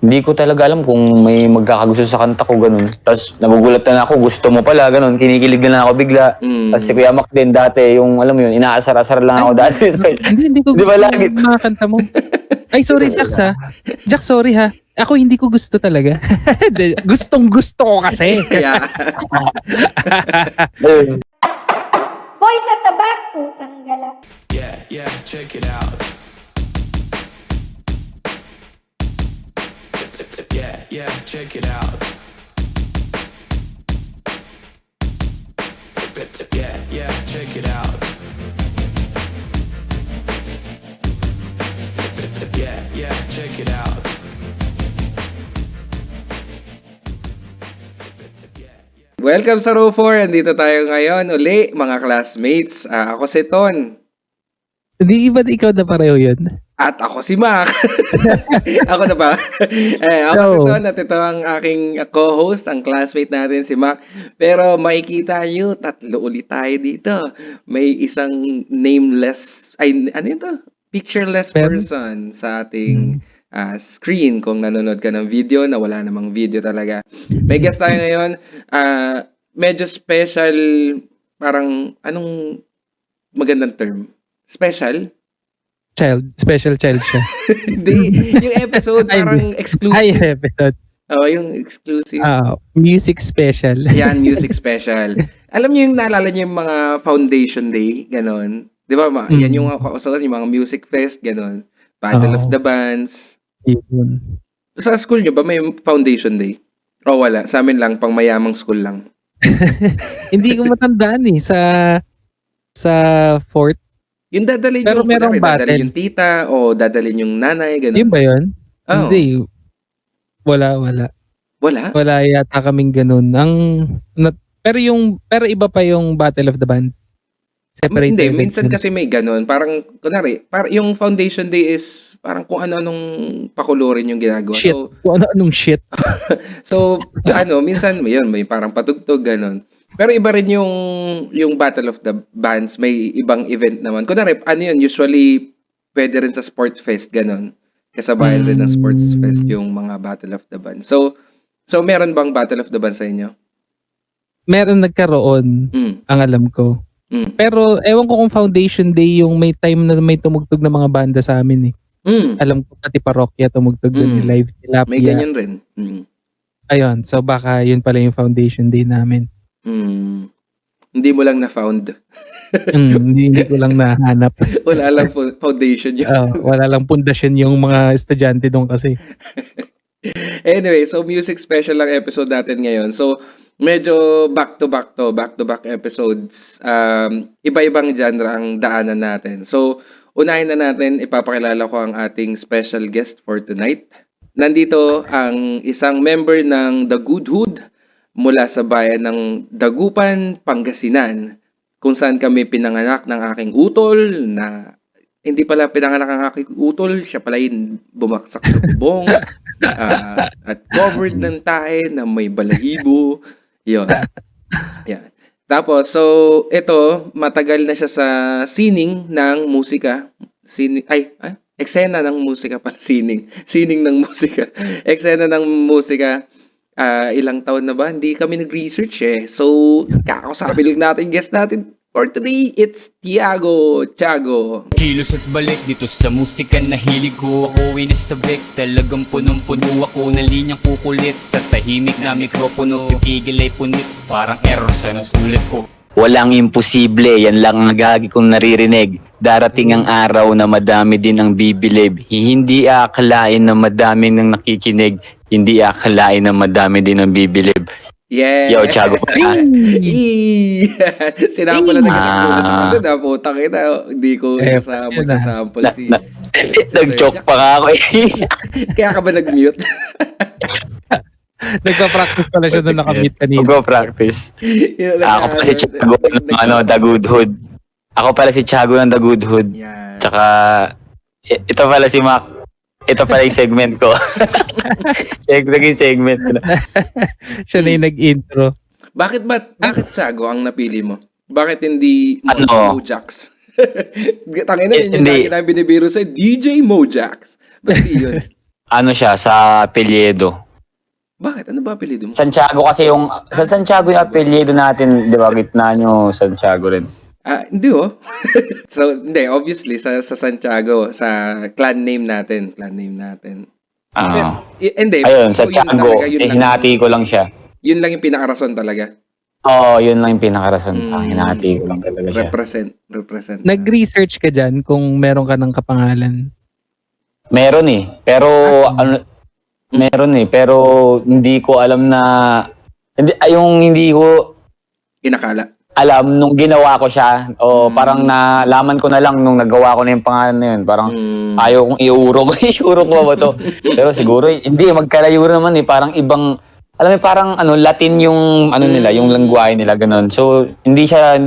Hindi ko talaga alam kung may magkakagusto sa kanta ko, ganun. Tapos nagugulat na ako, gusto mo pala, ganun. Kinikilig na lang ako bigla. Tapos si Kuya Mac din dati, yung alam mo yun, inaasar-asar lang Ay, ako dati. hindi ko Di gusto ba lagi? yung mga kanta mo. Ay, sorry, Jax ha. Jax, sorry ha. Ako hindi ko gusto talaga. Gustong gusto ko kasi. Yeah. Ayun. Boy sa tabak, pusang gala. Yeah, check it out. Yeah, check it out. Yeah, check it out. Yeah, check it out. Welcome sa Row 4. Andito tayo ngayon uli, mga classmates. Ako si Ton. Hindi ba ikaw na pareho yun? At ako si Mac. Ako na ba? Ako si No. Ton at ito ang aking co-host, ang classmate natin si Mac. Pero makikita nyo, tatlo ulit tayo dito. May isang nameless, ay ano ito? Pictureless person sa ating screen kung nanonood ka ng video na wala namang video talaga. May guest tayo ngayon. Medyo special, parang anong magandang term? Special? Special child siya. Hindi. Yung episode Ay, parang hindi. exclusive. Ay, episode. Yung exclusive. Music special. Yan, music special. Alam niyo yung naalala niyo yung mga Foundation Day, ganon. Di ba? Yan yung kausalan, yung mga music fest, ganon. Battle of the Bands. Yun. Sa school niyo ba may Foundation Day? O wala? Sa amin lang, pang mayamang school lang. Hindi ko matandaan eh. Sa fourth. Yung dadalhin Pero yung, merong battle. dadalhin yung tita o dadalhin yung nanay, ganon. Yun ba yun? Oh. Hindi. Wala. Wala? Wala yata kaming ganun. Pero iba pa yung Battle of the Bands. Separate Hindi, event minsan yun. kasi may ganun. Parang, kunwari, yung Foundation Day is parang kung ano-anong pakulorin yung ginagawa. Shit. Kung ano-anong shit. So, minsan, yun, may parang patugtog, ganun. Pero iba rin yung Battle of the Bands, may ibang event naman. Kunwari, yun, usually, pwede rin sa Sports Fest, ganun. Kasabayan rin ng Sports Fest yung mga Battle of the Bands. So meron bang Battle of the Bands sa inyo? Meron nagkaroon, ang alam ko. Pero, ewan ko kung Foundation Day yung may time na may tumugtog na mga banda sa amin eh. Alam ko pati parokya tumugtog doon, live tilapia. May ganyan rin. Ayun, so baka yun pala yung Foundation Day namin. Hindi mo lang na-found. Hindi ko lang nahanap. Wala lang foundation yun. Wala lang pundasyon yung mga estudyante doon kasi. Anyway, so music special lang episode natin ngayon. So, medyo back-to-back episodes. Iba-ibang genre ang daanan natin. So, unahin na natin, ipapakilala ko ang ating special guest for tonight. Nandito ang isang member ng The Good Hood mula sa bayan ng Dagupan, Pangasinan, kung saan kami pinanganak ng aking utol na hindi pala pinanganak ang aking utol, siya pala yung bumaksak sa bubong at covered ng tae na may balahibo. Yun. Yan. Tapos, so, ito, matagal na siya sa sining ng musika. Eksena ng musika pala, sining. Sining ng musika. Eksena ng musika. Ilang taon na ba? Hindi kami nag-research eh. So, kakausapin lang natin, guest natin for today, it's Tiago. Kilos at balik dito sa musika na hilig ko. Ako inisabik, talagang punong-puno ako na linyang kukulit. Sa tahimik na mikropono, pipigil ay punit, parang error sa nasulit ko. Walang imposible, yan lang ang gagi kong naririnig. Darating ang araw na madami din ang bibilib. Hindi akalain na madami nang nakikinig. Hindi akalain na madami din ang bibilib. Yeah. Yo, Tiago. Sinample na nagkakagulat ako. Putang ina. Hindi ko magsasample si... Nag-joke pa nga ako eh. Kaya ka ba nag-mute? Nagpa-practice pala siya doon nakamit kanina. Mag-practice. Ako pala si Tiago ng The Good Hood. Ako pala si Tiago ng The Good Hood. Yeah. Tsaka, ito pala si Mac. Ito pala yung segment ko. Naging segment ko na. Siya na yung nag-intro. Bakit Tiago ang napili mo? Bakit hindi Mojax? Tangina yun yung lagi namin binibiro sa DJ Mojax. Ba't di yun? Ano siya, sa apelyido. Bakit? Ano ba apelyido mo? Santiago kasi yung, sa Santiago yung apelyido natin, di ba, gitna nyo, Santiago rin. Hindi oh. So, hindi, obviously, sa Santiago, sa clan name natin. Ah. Hindi, Ayun, so yun Santiago, talaga, yun lang. hinati ko lang siya. Yun lang yung pinaka-rason talaga. Oo, yun lang yung pinakarason. Hinati ko lang talaga siya. Represent. Nag-research ka dyan kung meron ka ng kapangalan. Meron eh. Pero, pero hindi ko alam na, hindi ko Inakala. alam nung ginawa ko siya. O parang nalaman ko na lang nung nagawa ko na yung pangalan na yun. Parang ayaw kong iurok. Iurok ko ba to? Pero siguro, hindi, magkalayo naman eh. Parang ibang, alam mo parang Latin yung nila, yung lengguwahe nila ganun. So hindi siya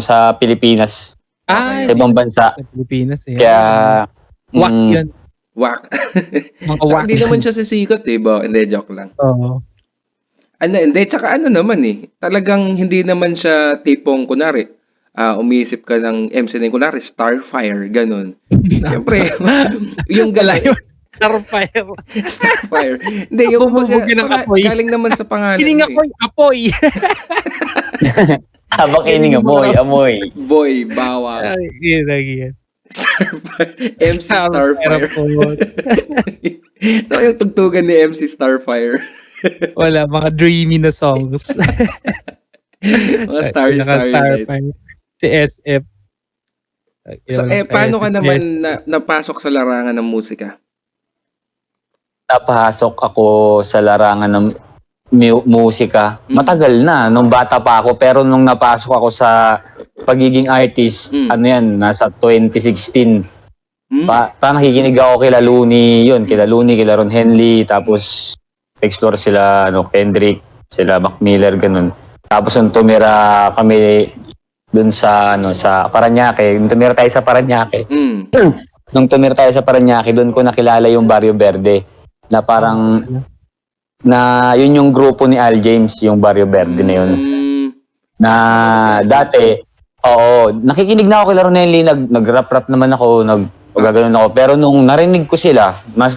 sa Pilipinas, Ah, sa ibang bansa. sa Pilipinas eh. Kaya Wak yun. Wak. Mga wak. Hindi naman siya sisikot eh, ba? Hindi, joke lang. Oo. Hindi, tsaka naman eh. Talagang hindi naman siya tipong, kunwari, umiisip ka ng MC na kunwari, Starfire, ganun. Siyempre, yung Malayo. Starfire. Starfire. Hindi, yung Bubugin ng apoy. galing naman sa pangalan. Kining eh. apoy. habang kining amoy. Boy, bawang. Ay, yun. Starfire. MC Starfire. Ito yung tugtugan ni MC Starfire. Wala, mga dreamy na songs. Mga Starry Night. Si SF. So, paano ka naman napasok sa larangan ng musika? Napasok ako sa larangan ng musika. Matagal na, nung bata pa ako. Pero nung napasok ako sa pagiging artist, nasa 2016. Parang nakikinig ako kila Looney, kila Ron Henley, tapos explore sila, Kendrick, sila Mac Miller, ganun. Tapos nung tumira kami dun sa Parañaque, tumira tayo sa Parañaque. Nung tumira tayo sa Parañaque, dun ko nakilala yung Barrio Verde, na parang na yun yung grupo ni Al James, yung Barrio Verde na yun. Na dati, nakikinig na ako kila Ron Henley, nag-rap naman ako, gagano'n ako. Pero nung narinig ko sila, mas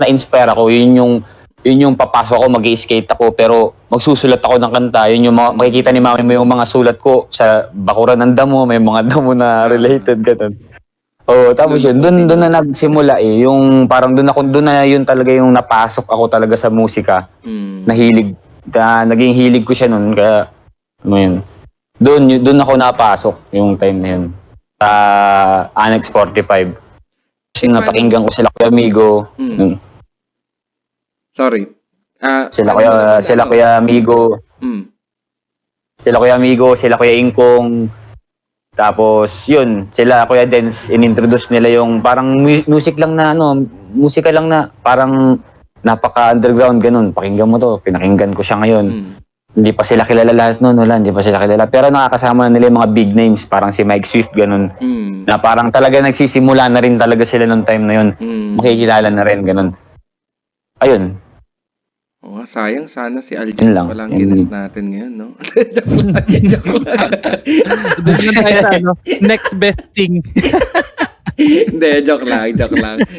na-inspire ako. Yun yung papasok ako, mag-i-skate ako, pero magsusulat ako ng kanta. Yun yung makikita ni mami mo yung mga sulat ko sa bakuran ng damo, may mga damo na related, gano'n. Tapos yun, doon na nagsimula eh. Yung parang doon na yun talaga yung napasok ako talaga sa musika. Naging hilig ko siya noon, kaya yun. Doon ako napasok yung time na yun. Sa Annex 45. Kasi napakinggan ko sila Kuya Amigo. Sorry. Sila Kuya Amigo. Sila Kuya Amigo, sila Kuya Ingkong. Tapos yun, sila Kuya Dens, inintroduce nila yung parang musika lang na parang napaka-underground ganun. Pakinggan mo to, pinakinggan ko siya ngayon. Hindi pa sila kilala lahat noon, hindi pa sila kilala. Pero nakakasama na nila yung mga big names, parang si Mike Swift, ganun. Na parang talaga nagsisimula na rin talaga sila nung time na yun. Makikilala na rin, ganun. Ayun. Sayang, sana si Al James palang ginas natin ngayon, no? Joke lang. Doon na tayo sa next best thing. Hindi, joke lang.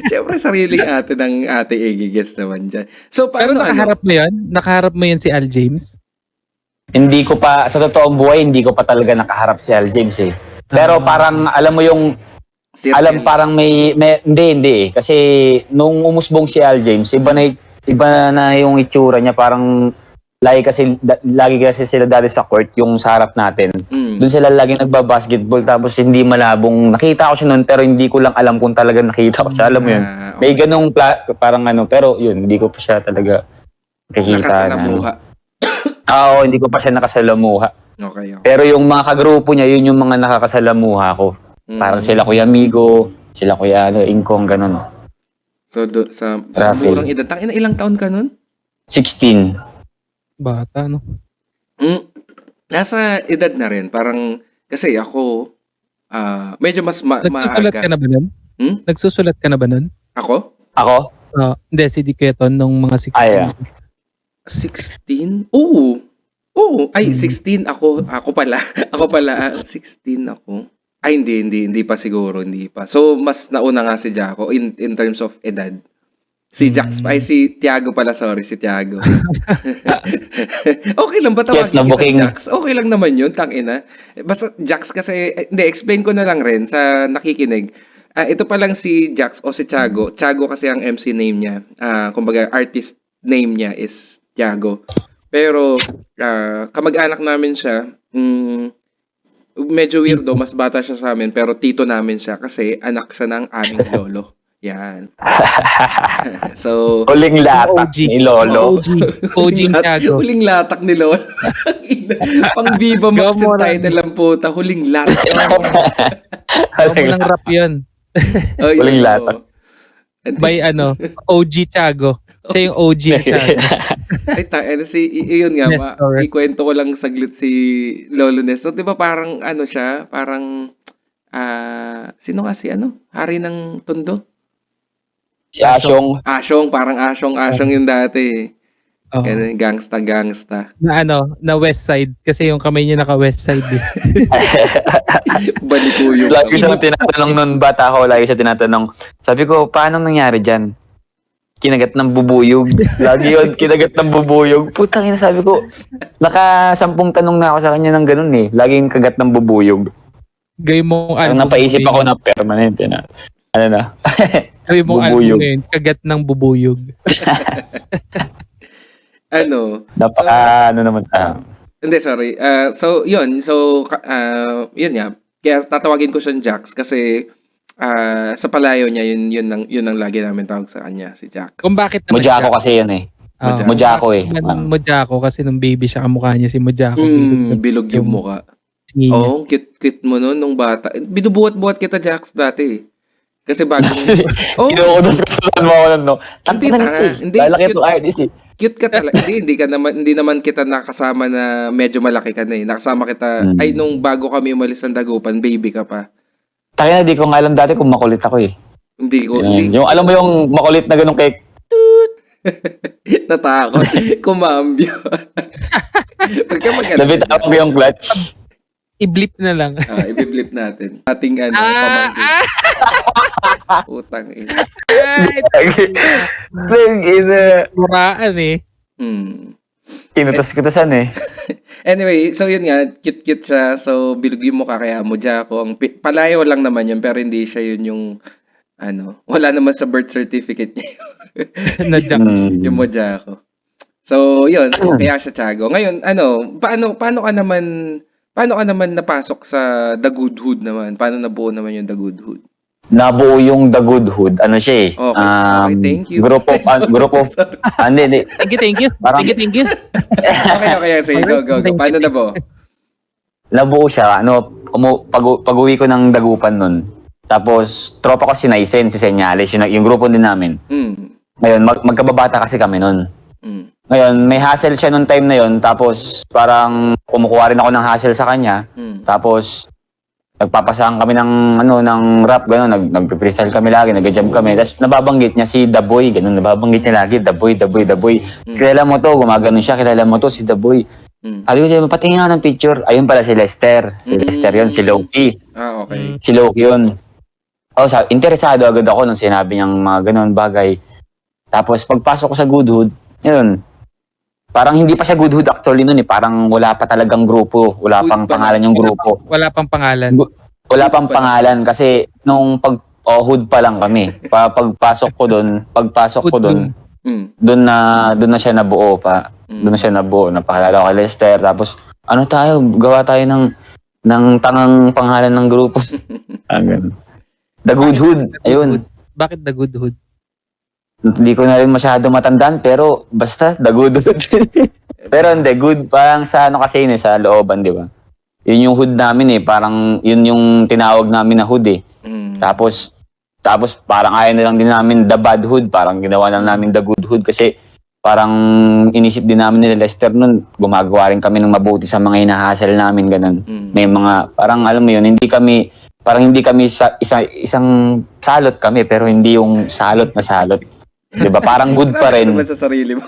Siyempre, sariling ate ng ate i-guess naman dyan. So, Pero nakaharap mo yun? Nakaharap mo yun si Al James? Hindi ko pa, sa totoong buhay, hindi ko pa talaga nakaharap si Al James eh. Pero parang, alam mo yung, parang may hindi eh. Kasi, nung umusbong si Al James, iba na yung itsura niya, parang lagi kasi sila dati sa court, yung sa harap natin. Doon sila lagi nagba-basketball, tapos hindi malabong, nakita ko siya noon, pero hindi ko lang alam kung talaga nakita ko siya. Alam mo yun? Okay. May ganong parang pero yun, hindi ko pa siya talaga nakikita. Nakasalamuha. Oo, hindi ko pa siya nakasalamuha. Okay. Pero yung mga kagrupo niya, yun yung mga nakakasalamuha ko. Parang sila Kuya Amigo, sila Kuya Ingkong, ganun. So, sa murang edad, ilang taon ka nun? 16. Bata, no? Nasa edad na rin. Parang, kasi ako, medyo mas Nagsusulat ka na ba nun? Nagsusulat ka na ba nun? Ako? Hindi, si Di Queton nung mga 16. Ay, 16? Oo. Ay, 16 ako. Ako pala. 16 ako. Ay, hindi pa siguro. Hindi pa. So, mas nauna nga si Jaco in terms of edad. Si Jax, ay si Tiago pala, sorry, si Tiago. Okay lang ba Cute na tawagin booking. kita Jax? Okay lang naman yun, tangina. Basta Jax kasi, hindi, explain ko na lang rin sa nakikinig. Ito pa lang si Jax o si Tiago. Tiago kasi ang MC name niya. Kumbaga, artist name niya is Tiago. Pero, kamag-anak namin siya. Medyo weirdo, mas bata siya sa amin, pero tito namin siya kasi anak siya ng aming lolo. Yan. So, Huling latak OG. ni Lolo. OG Tiago. Huling latak ni Lolo. Pang Viva Max yung Gawa mo lang. title lang puta. Huling latak. Ako mo lang rap yun. Oh, yun, Huling oh. latak. By OG Tiago. Siya yung OG Tiago. Ay, yun nga, Nestor. ikwento ko lang saglit si Lolo Nestor. Di ba parang siya, parang, sino nga si Hari ng Tondo? Si Asyong. Asyong, parang Asyong yung dati. Oo. Ganun, gangsta. Na west side. Kasi yung kamay niya naka west side eh. Balikuyo. Lagi siya tinatanong nun bata ako, lagi siya tinatanong. Sabi ko, paano nangyari dyan? Kinagat ng bubuyog. Lagi yun, kinagat ng bubuyog. Putang ina, sabi ko, naka 10 tanong na ako sa kanya ng ganun eh. Laging kagat ng bubuyog. Gawin mong Ang napaisip ako na permanent na. Gawin mong album bubuyog. ngayon. Kagat ng bubuyog. Naman. Hindi, sorry. Yun nga. Kaya tatawagin ko siyang Jax kasi sa palayo niya, yun ang lagi namin tawag sa kanya, si Jax. Kung bakit naman Mojako kasi yun eh. Mojako eh. Mojako kasi nung baby siya, kamukha niya si Mojako. Bilog yung mukha. Niya. Oo, cute mo nun nung bata. Binubuhat-buhat kita, Jax, dati. Kasi bago. Kinukudos ko saan mo ako nun, no? Hindi, Lalaki itong artist eh. Cute ka talaga. Hindi naman kita nakasama na medyo malaki ka na eh. Nakasama kita, ay nung bago kami umalis ng Dagupan, baby ka pa. Tayo na, di ko nga alam dati kung makulit ako eh. Hindi. Yung alam mo yung makulit na ganun kay Natakot. Kumambyo. Pagka mag-alam. nabitawag yung clutch. I-blip na lang. I-blip natin. Ating pamangkin. Utang ina. Muraan eh. Kinutos-kutosan eh. Anyway, so yun nga, cute siya. So, bilog yung mukha kaya Mojako. Palayo lang naman yun, pero hindi siya yun yung, wala naman sa birth certificate niya. Nadyak. Yung Mojako. So, yun. So, kaya siya Tiago. Ngayon, paano ka naman napasok sa The Good Hood naman? Paano nabuo naman yung The Good Hood? Nabuo yung The Good Hood. Ano siya eh? Okay, thank you. Group of hindi. Thank you. Parang- Thank you. Okay. Sige, go. Paano nabuo? Nabuo siya. Pag-uwi ko ng Dagupan nun. Tapos, tropa ko si Naisen, si Senyales, yung grupo din namin. Ngayon, magkababata kasi kami nun. Ngayon, may hassle siya nung time na yon. Tapos, parang kumukuha rin ako ng hassle sa kanya. Tapos, nagpapasahan kami ng rap, gano'n. Nag-freestyle kami lagi, nag-jam kami. Tapos, nababanggit niya si The Boy, gano'n. Nababanggit niya lagi, The Boy. Kilala mo to, gumagano siya, kilala mo to, si The Boy. Sabi ko siya, patingin nga ng picture. Ayun pala si Lester. Si Lester yun, si Loki. Okay. Si Loki yun. Interesado agad ako nung sinabi niyang mga gano'n bagay. Tapos, pagpasok ko sa Good Hood, yun, parang hindi pa siya Good Hood actually nun eh. Parang wala pa talagang grupo. Wala Good pang pa pangalan yung grupo. Wala pang pangalan. Wala pang pangalan kasi nung hood pa lang kami. Pagpasok ko doon, doon na siya nabuo pa. Doon na siya nabuo. Napakilala ko kay Lester. Tapos gawa tayo ng tangang pangalan ng grupo. The Good Hood. Ayun. Bakit The Good Hood? Hindi ko na rin masyado matandaan pero basta The Good Hood. Pero hindi, good parang sa kasi yun sa looban, di ba? Yun yung hood namin eh, parang yun yung tinawag namin na hood eh. Tapos parang ayaw na lang din namin The Bad Hood, parang ginawa lang namin The Good Hood kasi parang inisip din namin nila Lester nun, gumagawa rin kami ng mabuti sa mga hinahasal namin, ganun. May mga, parang alam mo yun, hindi kami isang salot kami, pero hindi yung salot na salot. Diba? Parang good pa rin. Naman sa sarili mo.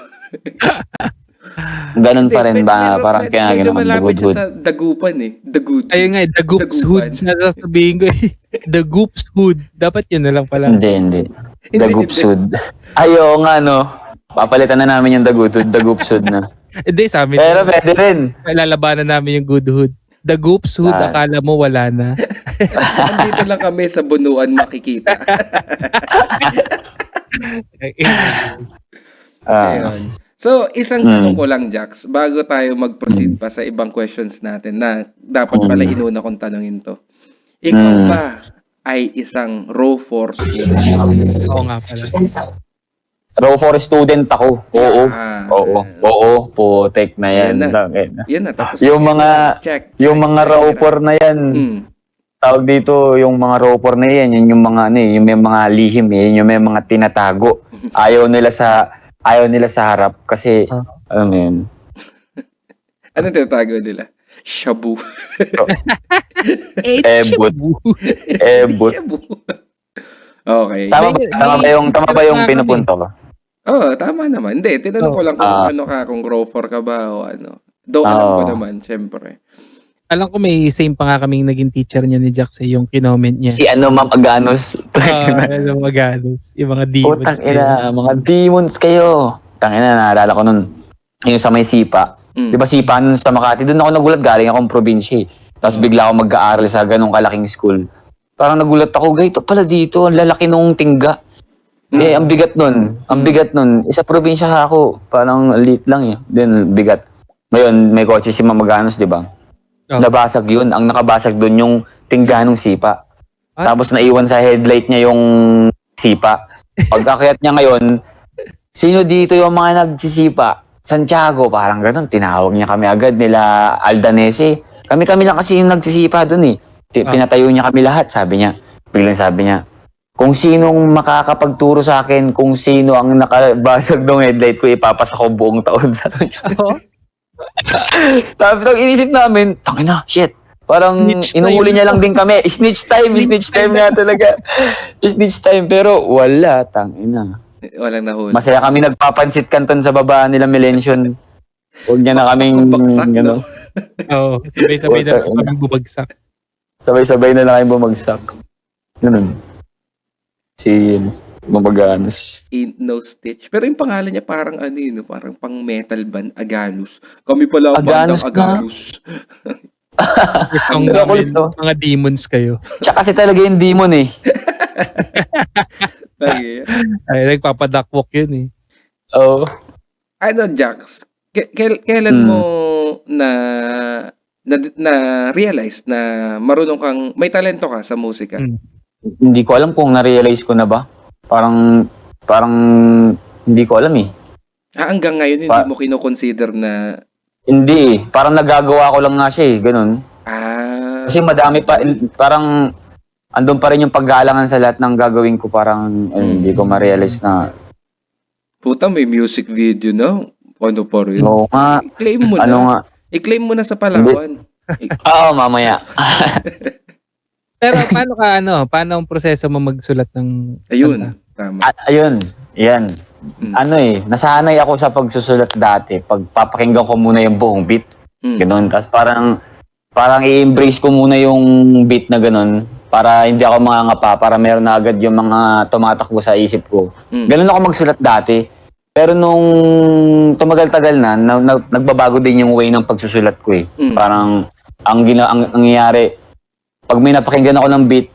Ganun pa rin ba? Parang kaya medyo ginawa The malapit Good siya Hood. sa Dagupan eh. The Good Hood. Ayun nga, The Goops Dagupan. Hood. Nasasabihin ko eh. The Goops Hood. Dapat yun na lang pala. Hindi. Dagupsud. Ayo nga, no? Papalitan na namin yung dagupsud na. Hindi, sa amin. Pero pwede rin. Lalabanan namin yung good hood. The Goops Hood, akala mo wala na. Andito lang kami sa bunuan makikita. Ayun. So, isang tanong ko lang, Jax, bago tayo mag-proceed pa sa ibang questions natin na dapat pala inuna kong tanongin to. Ikaw ba ay isang raw force student? Oo nga pala. Raw for student ako. Oo, putek na yan. Yan na, tapos Yung mga raw for na yan. Tawag dito, yung mga raw for na yan, yun yung mga yung may mga lihim, yung may mga tinatago. Ayaw nila sa harap kasi alam mo yun. Anong tinatago nila? Shabu. Ebot. Shabu. Okay. Tama ba yung pinupunto ko? Oo, tama naman. Hindi, tinanong ko lang kung ano ka, kung raw for ka ba o ano. Though alam ko naman, syempre. Alam ko may same pa nga kaming naging teacher niya ni Jax yung kinoment niya. Si Ma'am Aganos. Maganos. Yung mga demons. Mga demons kayo. Tangina, naalala ko nun. Yung sa may Sipa. Di ba Sipa nun sa Makati? Doon ako nagulat, galing akong probinsya. Tapos bigla ako mag-aaral sa ganong kalaking school. Parang nagulat ako, ito pala dito, ang lalaki nung tingga. Ang bigat nun. Isa probinsya ako, parang liit lang eh. Then, bigat. Ngayon, may kotse si Ma'am Aganos, di ba? Nabasag yun. Ang nakabasag dun yung tingga nung Sipa. Tapos naiwan sa headlight niya yung Sipa. Pagkakayat niya ngayon, sino dito yung mga nagsisipa? Santiago, parang ganun. Tinawag niya kami agad nila Aldanese. Kami lang kasi yung nagsisipa dun eh. Pinatayo niya kami lahat, sabi niya. Biglang sabi niya, kung sinong makakapagturo sa akin, kung sino ang nakabasag ng headlight ko, ipapasa ko buong taon sa kanya. Sabi ko, inisip namin, tangina, shit. Parang inuhuli niya lang din kami. Snitch time nga talaga. Snitch time, pero wala, tangina. Walang nahuli. Masaya kami nagpapansit kanton sa baba nila Melension. Huwag niya na kaming Bagsak, no? Oo, sabay-sabay na kami bumagsak. Sabay-sabay na lang kami bumagsak. Ganun. Si Mabaganos. Ain't no stitch. Pero yung pangalan niya parang ano yun, parang pang metal band, Aganus. Kami pala ang bandang Aganus. Gusto namin, mga demons kayo. Tsaka kasi talaga yung demon eh. Okay. Ay, nagpapadakwok yun eh. Oo. Ano, Jax? Kailan mo na realize na marunong kang may talento ka sa musika? Hindi ko alam kung na-realize ko na ba. Parang hindi ko alam eh. Hanggang ngayon hindi mo kino-consider na hindi eh. Parang nagagawa ko lang nga siya eh. Ganun. Kasi madami pa, parang andun pa rin yung paggalangan sa lahat ng gagawin ko. Parang hindi ko ma-realize na. Puta, may music video na. Ano pa rin? Oo nga. I-claim mo na. I-claim mo na sa Palawan. Oo, mamaya. Pero paano ang proseso mo magsulat ng Ayun, tama. Ayun, yan. Nasanay ako sa pagsusulat dati. Pagpapakinggan ko muna yung buong beat. Ganun. Tapos parang i-embrace ko muna yung beat na ganun. Para hindi ako mangangapa. Para meron na agad yung mga tumatakbo sa isip ko. Ganun ako magsulat dati. Pero nung tumagal-tagal na, nagbabago din yung way ng pagsusulat ko eh. Parang ang nangyayari, pag may napakinggan ako ng beat,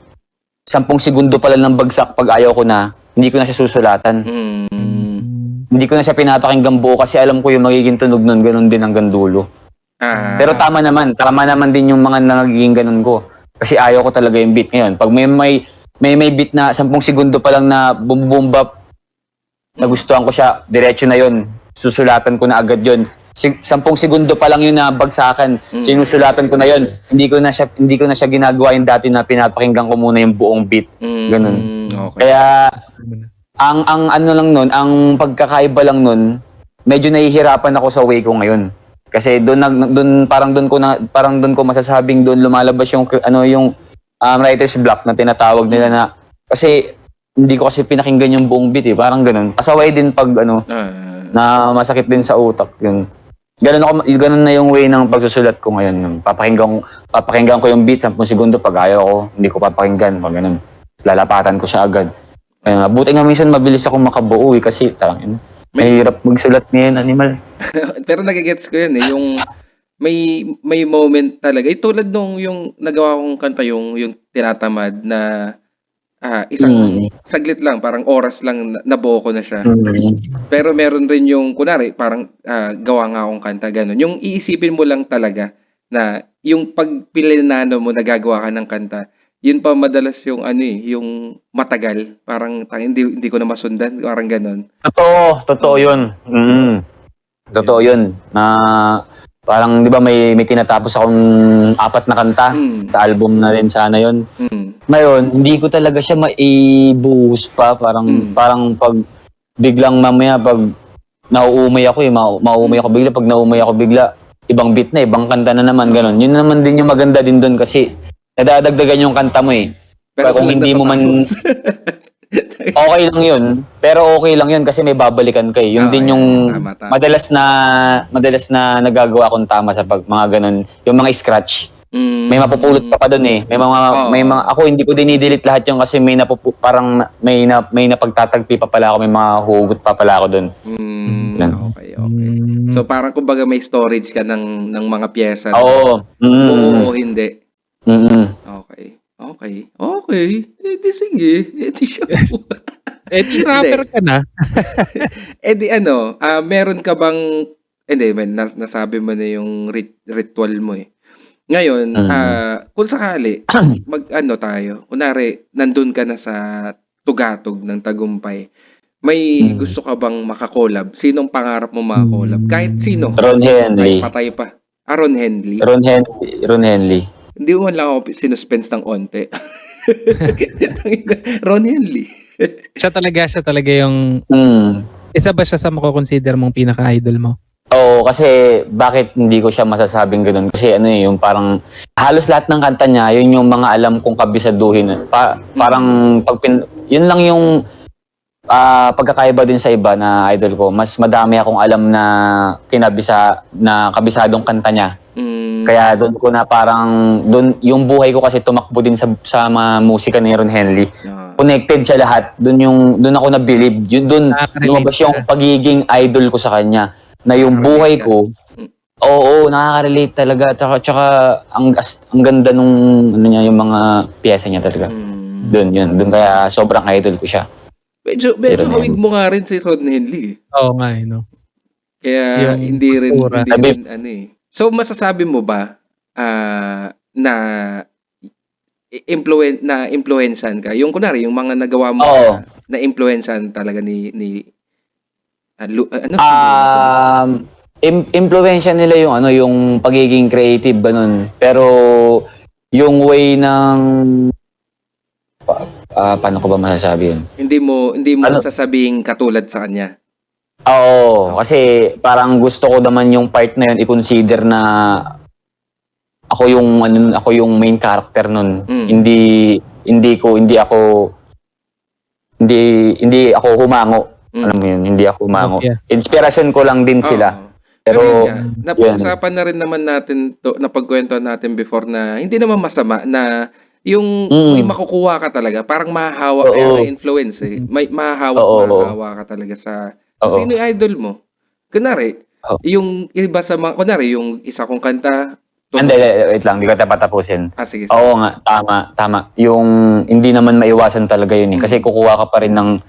10 segundo pa lang ng bagsak pag ayaw ko na, hindi ko na siya susulatan. Hindi ko na siya pinapakinggan buo kasi alam ko yung magiging tunog nun, ganun din hanggang dulo. Pero tama naman din yung mga nagiging ganun ko. Kasi ayaw ko talaga yung beat ngayon. Pag may beat na 10 segundo pa lang na boom bap, nagustuhan ko siya, diretso na yon, susulatan ko na agad yon. 10 segundo pa lang yun na bagsakan, sinusulatan ko na yon. Hindi ko na siya ginagawa yung dati na pinapakinggan ko muna yung buong beat. Ganun. Okay. Kaya ang ano lang nun, ang pagkakaiba lang nun, medyo nahihirapan ako sa way ko ngayon. Kasi parang doon ko masasabing doon lumalabas yung writer's block na tinatawag nila na kasi hindi ko kasi pinakinggan yung buong beat eh, parang ganun. Pasaway din pag na masakit din sa utak yun. Ganun na yung way ng pagsusulat ko ngayon. Papakinggan ko yung beat 10 segundo, pag ayaw ko, hindi ko papakinggan, pag ganun. Lalapatan ko siya agad. Kaya nga, buti nga minsan mabilis akong makabuo kasi tangin. Mahirap magsulat ngayon, animal. Pero nagigets ko yun eh, yung may moment talaga. Tulad nung yung nagawa kong kanta, yung Tinatamad na isang saglit lang, parang oras lang nabuo ko na siya. Pero meron rin yung, kunwari, parang gawa nga akong kanta, ganun. Yung iisipin mo lang talaga na yung pagpilinano mo, nagagawa ka ng kanta, yun pa madalas yung yung matagal. Parang hindi ko na masundan, parang ganun. Totoo yun. Totoo yun. Na parang 'di ba may tinatapos akong 4 na kanta sa album na rin sana yun. Ngayon, hindi ko talaga siya maibuhos pa, parang pag biglang mamaya pag nauumay ako mauumay ako bigla, pag naumay ako bigla ibang beat na, ibang kanta na naman, ganun. Yun naman din yung maganda din doon kasi nadadagdagan yung kanta mo eh. Pero kung hindi mo man okay lang yun. Pero okay lang yun kasi may babalikan ka eh. Yun din yung tama. madalas na nagagawa kong tama sa mga ganun, yung mga scratch. May mapupulot pa doon eh. May mga ako hindi ko dinidelete lahat yung kasi parang may napagtatagpi pa pala ako, may mga hugot pa pala ako doon. Okay. So parang kumbaga may storage ka ng mga piyesa. Oo. Oo, hindi. Okay. Okay. Di sige. Di siya. Di rapper ka na. Di meron ka bang, hindi, nasabi mo na yung ritual mo eh. Ngayon, kung sakali, tayo, kunwari, nandun ka na sa Tugatog ng Tagumpay, may gusto ka bang makakolab? Sinong pangarap mo makakolab? Kahit sino. Ron Henley. Patay pa. Ron Henley. Ron Henley. Hindi mo lang ako sinuspense ng onte. Ron Henley. Siya talaga yung... Isa ba siya sa makukonsider mong pinaka-idol mo? Oo, kasi bakit hindi ko siya masasabing ganoon? Kasi yung parang halos lahat ng kanta niya, yun yung mga alam kong kabisaduhin. Parang yun lang yung pagkakaiba din sa iba na idol ko. Mas madami akong alam na kabisadong kanta niya. Kaya doon ko na yung buhay ko kasi tumakbo din sa mga musika ni Ron Henley. Connected siya lahat. Doon ako na-believe. Doon lumabas yung pagiging idol ko sa kanya. Na yung buhay ko, nakaka-relate talaga. Tsaka ang ganda nung yung mga piyesa niya talaga. Doon kaya sobrang idol ko siya. Medyo hawig mo nga rin si Ron Henley. Oo nga no. Kaya hindi rin So masasabi mo ba na influencean ka? Yung kunwari, yung mga nagawa mo na influencean talaga ni impluwensya nila yung pagiging creative ganun. Pero yung way ng paano ko ba masasabi yun? Hindi mo sasabing katulad sa kanya. Oo, kasi parang gusto ko naman yung part na yun i-consider na ako yung main character nun. Hindi ako humango. Alam mo yun, hindi ako humango. Inspiration ko lang din sila. Pero napag-usapan na rin naman natin to, napagkwentuhan natin before na hindi naman masama na yung may makukuha ka talaga, parang mahahawa ka na influence eh. May mahahawa ka talaga sa sino yung idol mo. Kunwari, yung iba sa mga, kunwari yung isa kong kanta. Hindi, wait lang, hindi ko tapatapusin. Sige. Oo nga, tama. Yung hindi naman maiwasan talaga yun eh. Kasi kukuha ka pa rin ng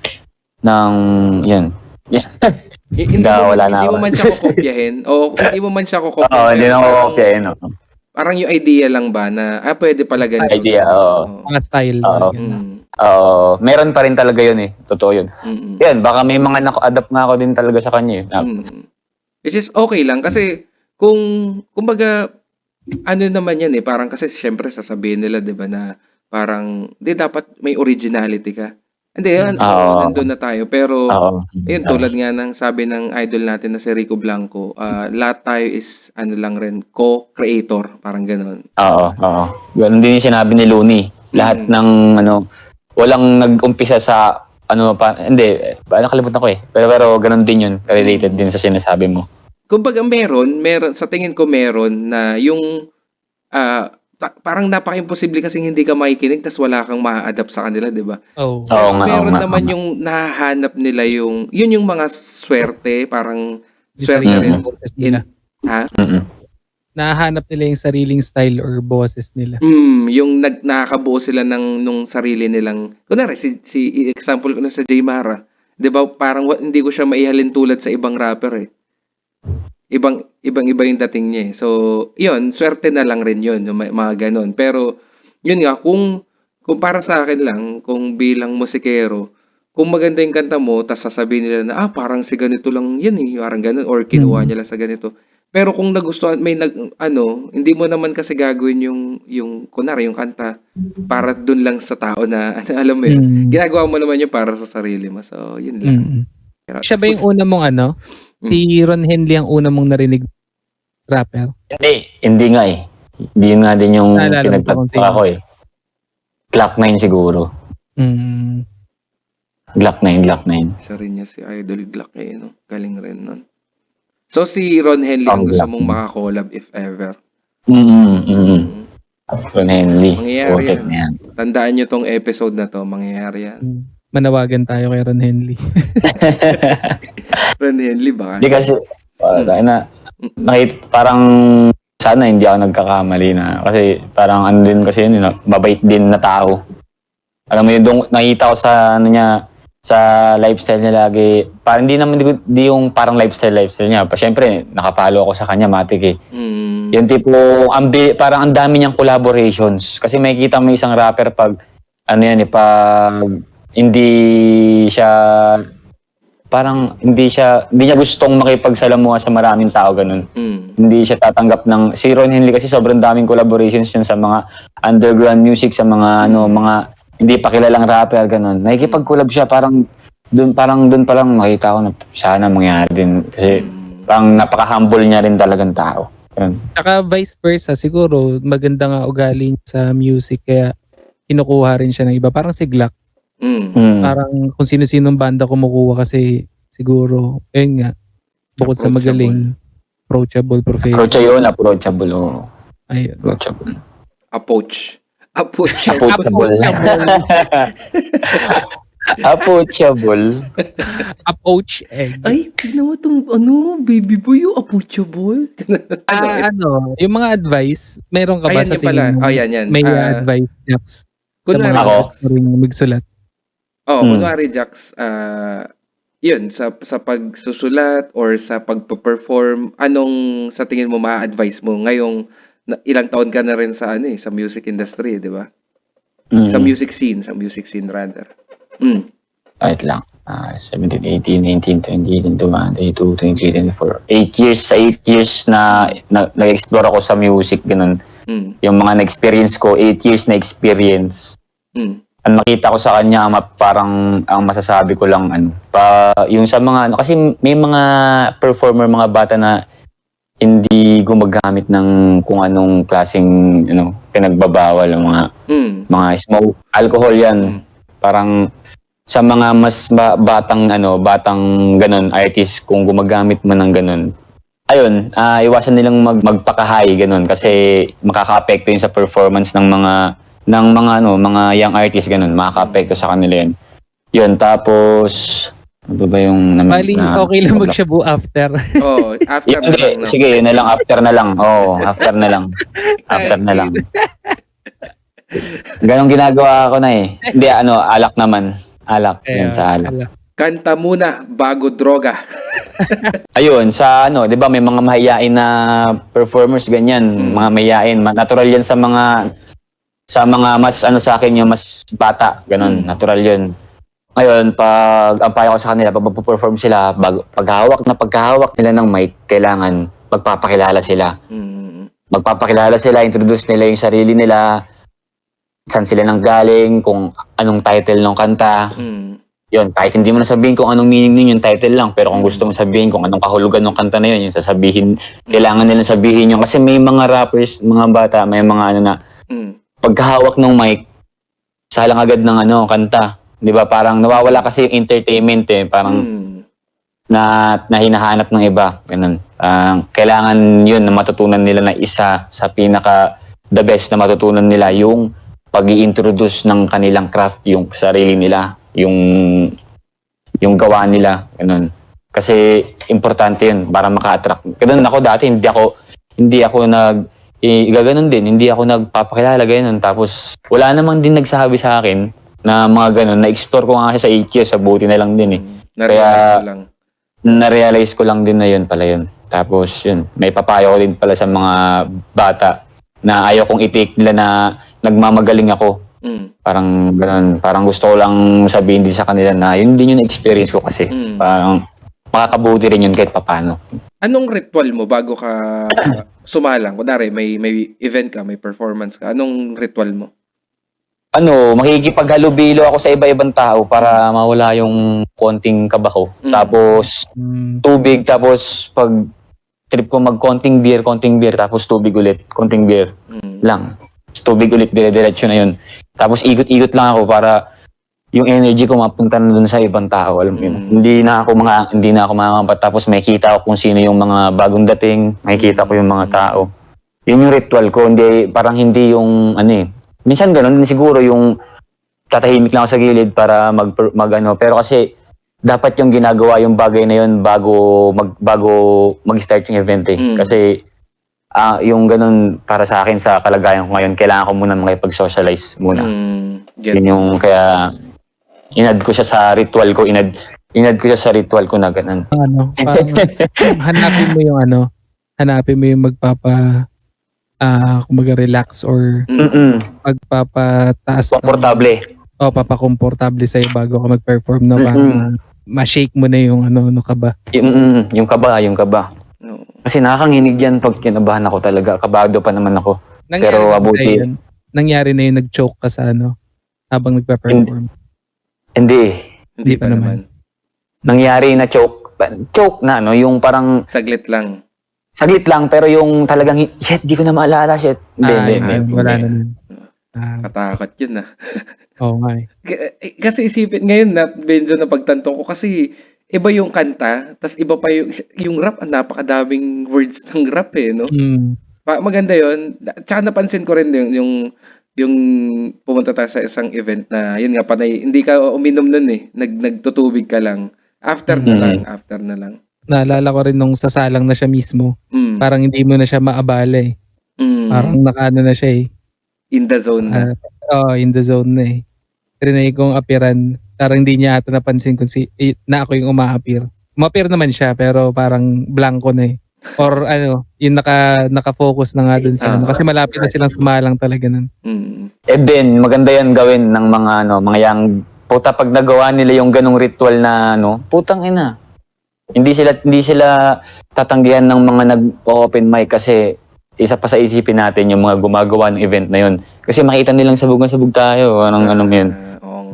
yan. Hindi mo man siya kokopyahin. Hindi mo man siya kokopyahin. Oo, hindi na kokopyahin. Parang yung idea lang ba na pwede pala ganito. Idea, mga style. Meron pa rin talaga yun eh. Totoo yun. Yan, baka may mga naka-adapt nga ako din talaga sa kanya eh. Which is okay lang kasi kumbaga naman yan eh, parang kasi syempre sasabihin nila 'di ba na parang dapat may originality ka. Hindi, nandun na tayo. Pero, ayun, tulad nga ng sabi ng idol natin na si Rico Blanco, lahat tayo is, lang rin, co-creator. Parang gano'n. Oo. Ganun din yung sinabi ni Looney. Lahat ng, walang nag-umpisa sa, hindi, nakalimutan ko eh. Pero ganun din yun. Related din sa sinasabi mo. Kumbaga meron, sa tingin ko meron na yung, parang napaka-imposible kasing hindi ka makikinig tas wala kang maa-adapt sa kanila, 'di ba? Oh. Oo nga, oo Meron nga, naman oo nga. yung nahahanap nila yun yung mga swerte, parang Yung swerte sariling rin. boses nila. Ha? Mm-mm. Nahanap nila yung sariling style or boses nila. Yung nakakabuo sila ng nung sarili nilang kunwari si example ko na sa Jay Mara, 'di ba parang hindi ko siya maihalin tulad sa ibang rapper eh. Ibang-iba yung dating niya eh. So, yun, swerte na lang rin yun, yung mga ganon. Pero, yun nga, kung para sa akin lang, kung bilang musikero, kung maganda yung kanta mo, tas sasabihin nila na, parang si ganito lang yan eh, parang ganon, or kinuha niya lang sa ganito. Pero kung nagustuhan, hindi mo naman kasi gagawin yung kunwari, yung kanta, para dun lang sa tao na, alam mo yun, ginagawa mo naman yun para sa sarili mo. So, yun lang. Siya ba yung una mong si Ron Henley ang una mong narinig rapper? Hindi nga eh. Hindi nga din yung Naalala mo pa kung pinagtataka ko eh. Glock 9 siguro. Glock 9. Isa rin niya si Idol Glock eh, no? Galing rin nun. So, si Ron Henley ang gusto mong makakollab if ever. Ron Henley. Mangyayari Putik yan. na yan. Tandaan nyo tong episode na to, mangyayari yan. Manawagan tayo kay Ron Henley. Ron Henley baka. Hindi kasi, parang sana hindi ako nagkakamali na. Kasi parang ano din kasi yun, mabait din na tao. Alam mo yun, nakita ko sa sa lifestyle niya lagi. Parang hindi naman di yung parang lifestyle niya. Siyempre, nakapalo ako sa kanya, matik eh. Yung tipo, parang ang dami niyang collaborations. Kasi makikita mo isang rapper pag pag hindi niya gustong makipagsalamuha sa maraming tao, ganun. Hindi siya tatanggap ng, si Ron Henley kasi sobrang daming collaborations yun sa mga underground music, sa mga mga hindi pa kilalang rapper, ganun. Nakikipag-collab siya, parang doon pa lang makita ko na sana mangyari din. Kasi parang napaka-humble niya rin talagang tao. Ganun. Saka vice versa, siguro maganda nga ugali niya sa music, kaya kinukuha rin siya ng iba. Parang si Glock. Parang kung sino-sinong banda kumukuha kasi siguro, ayun nga, bukod sa magaling, approachable, professional. Approachable. Oh. Ayun. Approachable. Approachable. Approach egg. Ay, tignan mo itong, baby boy, yung approachable. Yung mga advice, meron ka ba Ayan sa yun pala. tingin mo? Yan. May advice, Jax, sa Kunwari, mga gusto rin magsulat? kunwari, Jax, yun, sa pagsusulat or sa pagpa-perform, anong sa tingin mo ma-advise mo ngayong ilang taon ka na rin sa sa music industry, di ba? Sa music scene rather. Wait lang. 17, 18, 19, 20, 21, 22, 23, 24. 8 years. Sa 8 years na nag-explore ako sa music, ganun. Yung mga na-experience ko, 8 years na experience. Ang nakita ko sa kanya, parang ang masasabi ko lang, yung sa mga, kasi may mga performer, mga bata na hindi gumagamit ng kung anong klaseng pinagbabawal, mga smoke, alcohol yan. Parang sa mga mas batang ganun artist, kung gumagamit man ng ganun, ayun, iwasan nilang magpaka-high ganun kasi makaka-apekto yun sa performance ng mga young artists, ganun, makaka-apekto sa kanila yun. Yun, tapos ano ba yung Bali, okay lang mag-shabu after. After na lang. No? Sige, yun na lang, after na lang. After na lang. After na lang. Ganong ginagawa ko na eh. Hindi, alak naman. Alak, yan sa alak. Kanta muna bago droga. Ayun, sa di ba may mga mahiyain na performers, ganyan, mga mahiyain. Natural yan sa mga mas sa akin yung mas bata, ganon, natural yun. Ngayon, pag ang payo ko sa kanila, pag magpo-perform sila, pagkahawak nila ng mic, kailangan magpapakilala sila. Magpapakilala sila, introduce nila yung sarili nila, saan sila nanggaling, kung anong title ng kanta. Yun, kahit hindi mo nasabihin kung anong meaning nun yung title lang, pero kung gusto mo sabihin kung anong kahulugan ng kanta na yun, yung sasabihin, kailangan nila sabihin yun. Kasi may mga rappers, mga bata, may mga pagkahawak ng mic, salang agad ng kanta. Di ba? Parang nawawala kasi yung entertainment parang na hinahanap ng iba. Ganun. Kailangan yun na matutunan nila na isa sa pinaka the best na matutunan nila yung pag-i-introduce ng kanilang craft, yung sarili nila, yung gawa nila, ganun. Kasi importante yun para maka-attract. Ganun ako dati, hindi ako gaganon din, hindi ako nagpapakilala ganun. Tapos wala namang din nagsabi sa akin na mga ganun, na-explore ko nga siya sa 8 years, sa buti na lang din eh. Na-realize ko lang din na yun pala yun. Tapos yun, may papayo ko din pala sa mga bata na ayaw kong i-take nila na nagmamagaling ako. Parang ganun, parang gusto ko lang sabihin din sa kanila na yun din yung experience ko kasi. Parang makakabuti rin yun kahit papano. Anong ritual mo bago ka sumalang? Kunwari, may event ka, may performance ka. Anong ritual mo? Makikipaghalubilo ako sa iba-ibang tao para mawala yung konting kaba ko. Tapos tubig, tapos pag trip ko konting beer, tapos tubig ulit, konting beer lang. Tubig ulit, dire-diretso na yun. Tapos ikot-ikot lang ako para yung energy ko mapunta na dun sa ibang tao, alam mo yun. Hindi na ako makakampat, tapos makikita ko kung sino yung mga bagong dating, makikita ko yung mga tao. Yun yung ritual ko, hindi yung minsan ganun siguro yung tatahimik lang ako sa gilid para pero kasi dapat yung ginagawa yung bagay na yun bago mag-start yung event eh. Kasi yung ganun para sa akin sa kalagayan ko ngayon, kailangan ko muna makipag-socialize muna. Yun yung kaya inad ko siya sa ritual ko, na ganun. Parang hanapin mo yung kumaga relax or magpapataas komportable. Papakomportable sa'yo bago ka mag-perform na parang ma-shake mo na yung kaba. Yung kaba. Kasi nakakanginig yan pag kinabahan ako talaga. Kabado pa naman ako. Pero abuti. Nangyari na yung nag-choke ka sa habang nagpa-perform? Hindi pa naman. Nangyari na choke na yung parang Saglit lang, pero yung talagang shit, di ko na maalala, shit. Wala na nun. katakot yun Oo nga eh. Kasi isipin ngayon na medyo napagtanto ko kasi iba yung kanta, tas iba pa yung rap, ang napakadaming words ng rap no? Maganda yun. Tsaka napansin ko rin yung pumunta tayo sa isang event na yun nga panay, hindi ka uminom nun nagtutubig ka lang. After na lang. Naalala ko rin nung sasalang na siya mismo. Parang hindi mo na siya maabala eh. Parang nakaano na siya eh. In the zone na. In the zone na eh. Trinay kong apiran. Parang hindi niya ata napansin na ako yung umaapir. Umapir naman siya pero parang blanco na eh. Or yung naka-focus na nga dun sa kasi malapit na silang sumalang talaga nun. And then, maganda yan gawin ng mga young puta pag nagawa nila yung ganong ritual na putang ina. Hindi sila tatanggihan ng mga nag-open mic kasi isa pa sa isipin natin yung mga gumagawa ng event na yun. Kasi makita nilang sabog tayo. Anong yun.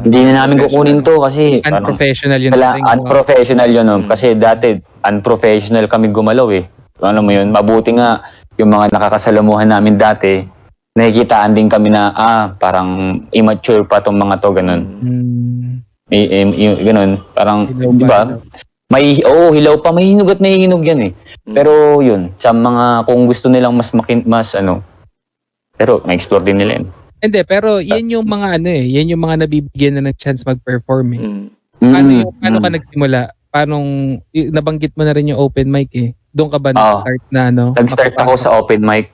Hindi na namin kukunin to kasi unprofessional yun. Unprofessional yun. Kasi dati unprofessional kami gumalaw eh. Alam mo yun, mabuti nga yung mga nakakasalamuhan namin dati, nakikitaan din kami na parang immature pa tong mga to, ganun. Ganun, parang, di ba? Hilaw pa, may hinog at may hinog yan eh. Pero yun, sa mga kung gusto nilang mas pero ma-explore din nila yun. Hindi, pero yan yung mga yan yung mga nabibigyan na ng chance mag-perform eh. Paano ka nagsimula? Nabanggit mo na rin yung open mic eh. Doon ka ba nag-start na Nag-start ako sa open mic.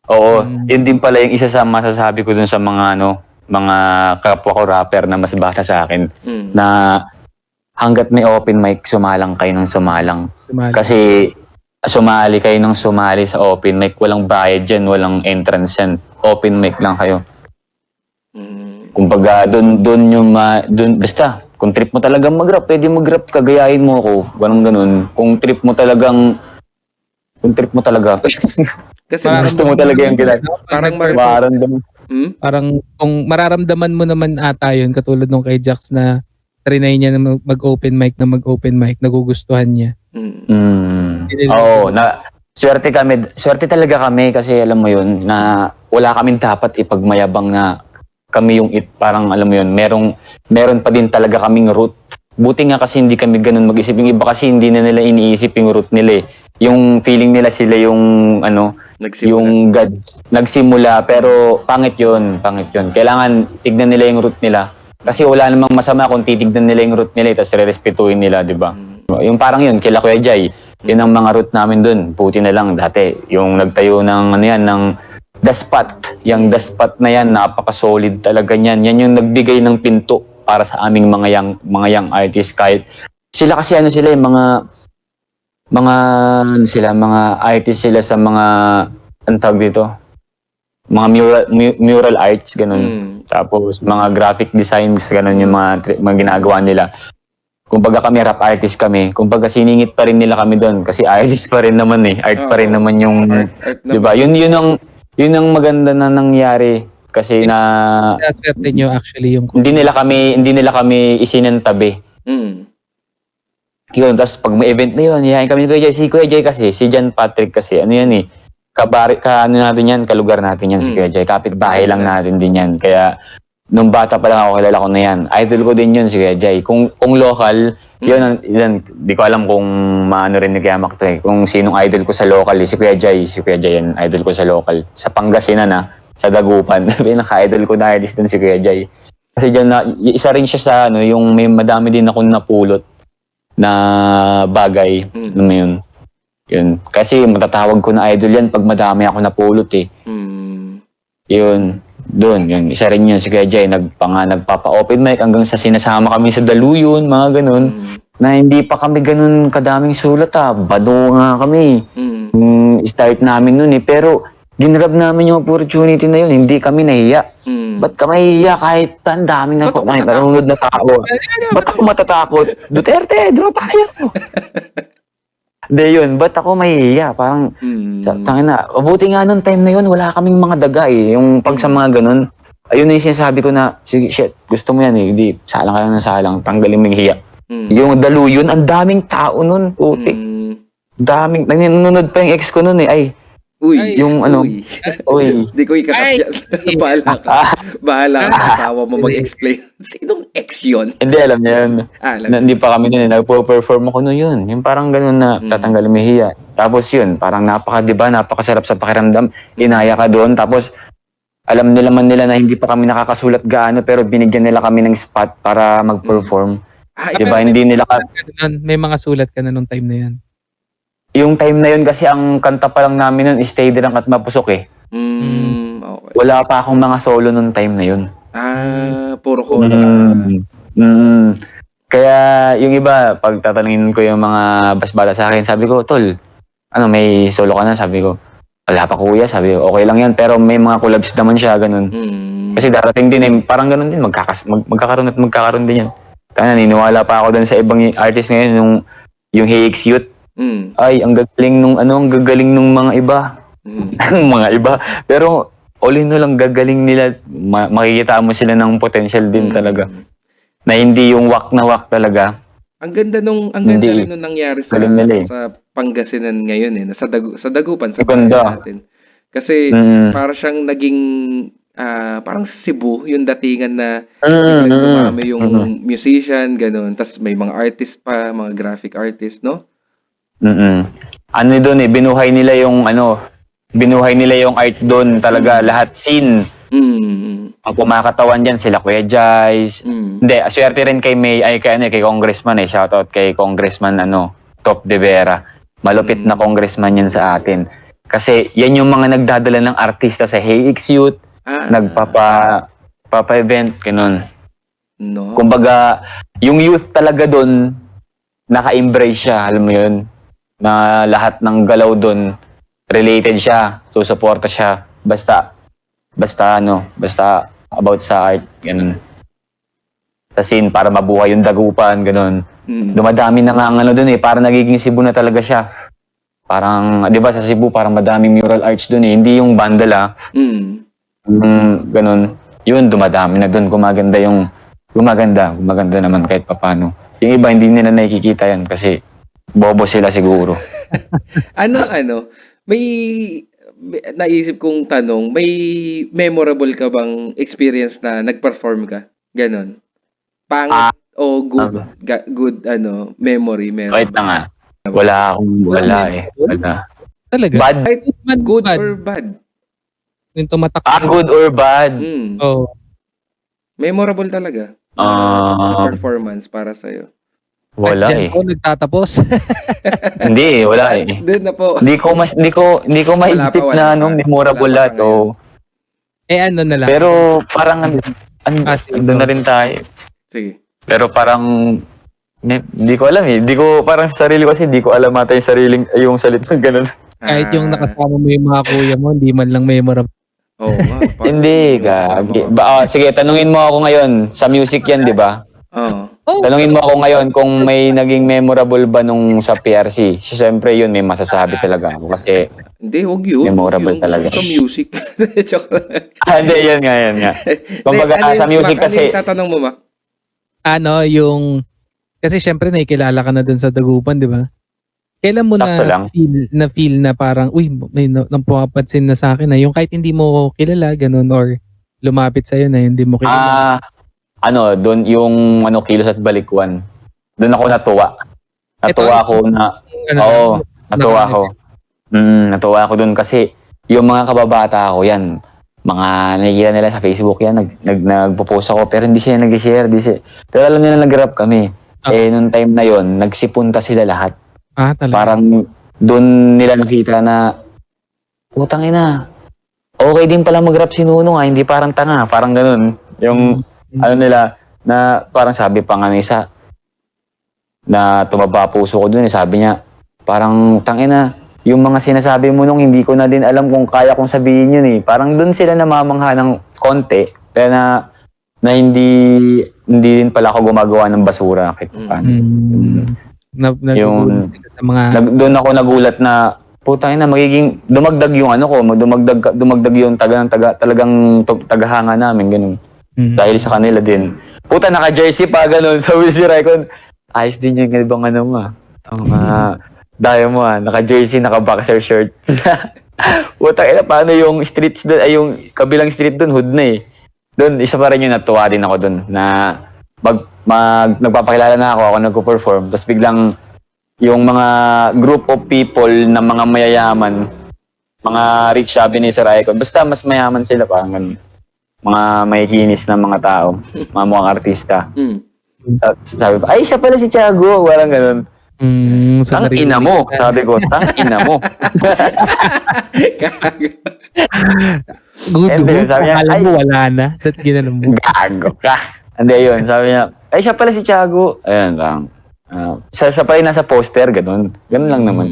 Oo, yun din pala yung isa sa masasabi ko dun sa mga mga kapwa ko rapper na mas bata sa akin na hanggat may open mic, sumalang kayo ng sumalang. Kasi sumali kayo ng sumali sa open mic, walang bayad dyan, walang entrance yan. Open mic lang kayo. Kumbaga, doon basta, kung trip mo talagang mag-rap, pwede mag-rap, kagayahin mo ako, ganun. Kung trip mo talaga, kasi gusto mo talaga yung ginagawa. Parang kung mararamdaman mo naman ata yun, katulad nung kay Jax na trinay niya na mag-open mic, nagugustuhan niya. Swerte talaga kami kasi alam mo yun, na wala kaming dapat ipagmayabang na kami yung parang alam mo yun, meron pa din talaga kaming root. Buti nga kasi hindi kami ganun mag-isip. Yung iba kasi hindi na nila iniisip yung root nila eh. Yung feeling nila sila yung yung God nagsimula, pero pangit yun. Kailangan tignan nila yung root nila. Kasi wala namang masama kung titignan nila yung root nila tapos rerespetuhin nila, di ba? Yung parang yun, kila Kuya Jay, yun ang mga root namin dun. Puti na lang dati. Yung nagtayo ng ano yan, ng The Spot. Yung The Spot na yan, napaka-solid talaga niyan. Yan yung nagbigay ng pinto para sa aming mga young artists. Kahit sila kasi ano sila yung mga artist sila sa mga ang tawag dito, mga mural arts ganun. Tapos mga graphic designs ganun yung mga ginagawa nila. Kumbaga kami rap artist kami. Kumbaga siningit pa rin nila kami doon kasi artist pa rin naman art pa rin naman yung art 'di ba? Yun ang maganda na nangyari kasi na Swerte nyo actually yung hindi nila kami isinantabi. Yun, tapos pag may event na yun, yayain kami ni Kuya Jay. Si Kuya Jay kasi, si John Patrick kasi, ano yan ano natin yan, kalugar natin yan si Kuya Jay. Kapit-bahay lang natin din yan. Kaya, nung bata pa lang ako, kilala ko na yan. Idol ko din yun si Kuya Jay. Kung local, yun, di ko alam kung maano rin ni Kuya Mac to Kung sinong idol ko sa local, si Kuya Jay. Si Kuya Jay yan, idol ko sa local. Sa Pangasinan sa Dagupan. Pinaka-idol ko na artist dun si Kuya Jay. Kasi dyan isa rin siya sa, yung may madami din akong napulot na bagay. Ano mo yun? Yun. Kasi matatawag ko na idol yan pag madami ako napulot Yun. Doon. Yun. Isa rin yun si Kuya Jay. Nagpapa-open mic hanggang sa sinasama kami sa Daluyon, mga ganun. Na hindi pa kami ganun kadaming sulat Bado nga kami. Start namin nun Pero ginrab namin yung opportunity na yun. Hindi kami nahiya. Ba't ka mahihiya kahit ang daming nanonood na tao? Ba't ako matatakot? Duterte, draw tayo! Hindi yun, ba't ako mahihiya? Parang, tangin na, mabuti nga nung time na yun, wala kaming mga daga Yung pag sa mga ganun, ayun na yung sinasabi ko na, sige, shit, gusto mo yan Hindi, salang ka lang na salang, tanggalin mo yung hiya. Yung Daluyon, ang daming tao nun, puti. Daming, nanonood pa yung ex ko nun yung Hindi ko ikakap yan. Bahala ka. Asawa mo mag-explain. Sinong ex yun? Hindi, alam niya yun. Hindi pa kami nun nagpo-perform ako nun yun. Yung parang ganun na tatanggalin mo hiya. Tapos yun, parang napakasarap sa pakiramdam. Inaya ka doon. Tapos, alam nila na hindi pa kami nakakasulat gaano pero binigyan nila kami ng spot para mag-perform. Diba, hindi nila may mga sulat ka na nung time na yan. Yung time na yun kasi ang kanta pa lang namin nun Stay Drunk at Mapusok Okay. Wala pa akong mga solo nung time na yun. Puro ko Kaya yung iba, pag tatanungin ko yung mga basbala sa akin, sabi ko, Tol, may solo ka na? Sabi ko, wala pa kuya. Sabi ko, okay lang yan, pero may mga collabs naman siya, ganun. Kasi darating din parang ganun din, magkakaroon din yan. Kaya naniniwala pa ako dun sa ibang artist ngayon, yung HX Youth. Ay, ang gagaling nung mga iba. Mga iba. Pero, all in all, ang gagaling nila. Makikita mo sila ng potential din talaga. Na hindi yung wak na wak talaga. Ang ganda rin nung nangyari sa Pangasinan ngayon sa Dagupan, sa bahay natin. Kasi, para siyang naging, parang Cebu, yung datingan na biglang dumami yung musician, ganun. Tapos may mga artist pa, mga graphic artist, no? Ano doon binuhay nila yung art doon talaga, lahat scene. Ang kumakatawan diyan sila Kuya Jais. Hindi, swerte rin kay kay Congressman shoutout kay Congressman Top De Vera. Malupit na congressman yan sa atin. Kasi yan yung mga nagdadala ng artista sa HX Youth, nagpapa-event ganun. No. Kumbaga, yung youth talaga doon naka-embrace siya, alam mo yun? Na lahat ng galaw doon related siya, susuporta siya basta about sa art ganun. Sa scene para mabuhay yung Dagupan ganun. Dumadami na nga doon para nagiging Cebu na talaga siya. Parang 'di ba sa Cebu parang madaming mural arts doon hindi yung bandala. Ganun. Yun dumadami na doon, gumaganda naman kahit papaano. Yung iba hindi nila nakikita yan kasi bobo sila siguro. May naisip kong tanong, may memorable ka bang experience na nag-perform ka? Ganon. Pangit o good memory meron? Wait na nga. Wala. Talaga? Bad? Kahit good Bad. or bad. Yung tumatak. Good or bad? Oh. Memorable talaga na, na performance para sa'yo. Wala At dyan eh. po nagtatapos. Hindi, wala eh. Doon na po. Hindi ko maisip wala na pa. memorable Wala pa sa lahat. Oh. ano na lang. Pero parang sige, ando na rin tayo. Sige. Pero parang hindi ko alam eh. Hindi ko parang sa sarili ko kasi hindi ko alam ata yung sariling yung salita ganun. Kahit yung nakasama mo yung mga kuya mo, hindi man lang memorable. Oo nga. Hindi, gagi. Sige, tanungin mo ako ngayon. Sa music yan, di ba? Oo. Tanungin mo ako ngayon kung may naging memorable ba nung sa PRC. Siyempre yun, may masasabi talaga ako. Kasi, Hindi, huwag yun. Memorable Yung talaga. Sa music. Joke lang. hindi, yan nga. Kumbaga, Ano sa yung- music Mac, kasi, Ano yung tatanong mo, Mac? Kasi syempre nakikilala ka na dun sa Dagupan, di ba? Kailan mo Sakto lang. feel na parang, uy, may napapansin na sa akin na yung kahit hindi mo kilala, ganun, or lumapit sa'yo na hindi mo kilala. doon yung kilos at balikwan. Doon ako natuwa. Natuwa ako na, natuwa ako. Natuwa ako doon kasi yung mga kababata ko yan, mga nakikita nila sa Facebook yan, nagpo-post ako pero hindi sila nag-share. Pero alam nila nag-rap kami. Nung time na yon nagsipunta sila lahat. Talaga. Parang doon nila nakita na, putang ina, okay din pala mag-rap si Nunong hindi parang tanga, parang ganun. Yung ano nila, na parang sabi pa nga ng isa, na tumaba puso ko dun, sabi niya, parang tangina, yung mga sinasabi mo nung hindi ko na din alam kung kaya kong sabihin yun eh. Parang dun sila namamangha ng konti, pero na hindi din pala ako gumagawa ng basura kahit paano. Yung sa mga doon ako nagulat na putang ina magiging dumagdag yung dumagdag yung talagang tagahanga namin ganun. Dahil sa kanila din. Puta naka-jersey pa ganun. Sabi si Raikon, ayos din yung ibang mo. Ang daya mo naka-jersey, naka-boxer shirt. Putang ina paano yung streets doon ay yung kabilang street doon hood na eh. Doon isa pa rin yung natuwa din ako doon na nagpapakilala na ako nagpo-perform. Tapos biglang yung mga group of people na mga mayayaman, mga rich sabi ni Sir Raikon, basta mas mayaman sila parang ganun. Mga may kinis na mga tao, mga mukhang artista. Sabi pa, ay siya pala si Tiago, parang ganun. Tang ina mo, sabi ko, tang ina mo. Good, sabi niya, alam mo wala na. That ginanong mo. Gago ka. Hindi, yun. Sabi niya, ay siya pala si Tiago. Ayun lang. Siya pa rin nasa poster, ganun. Ganun lang naman.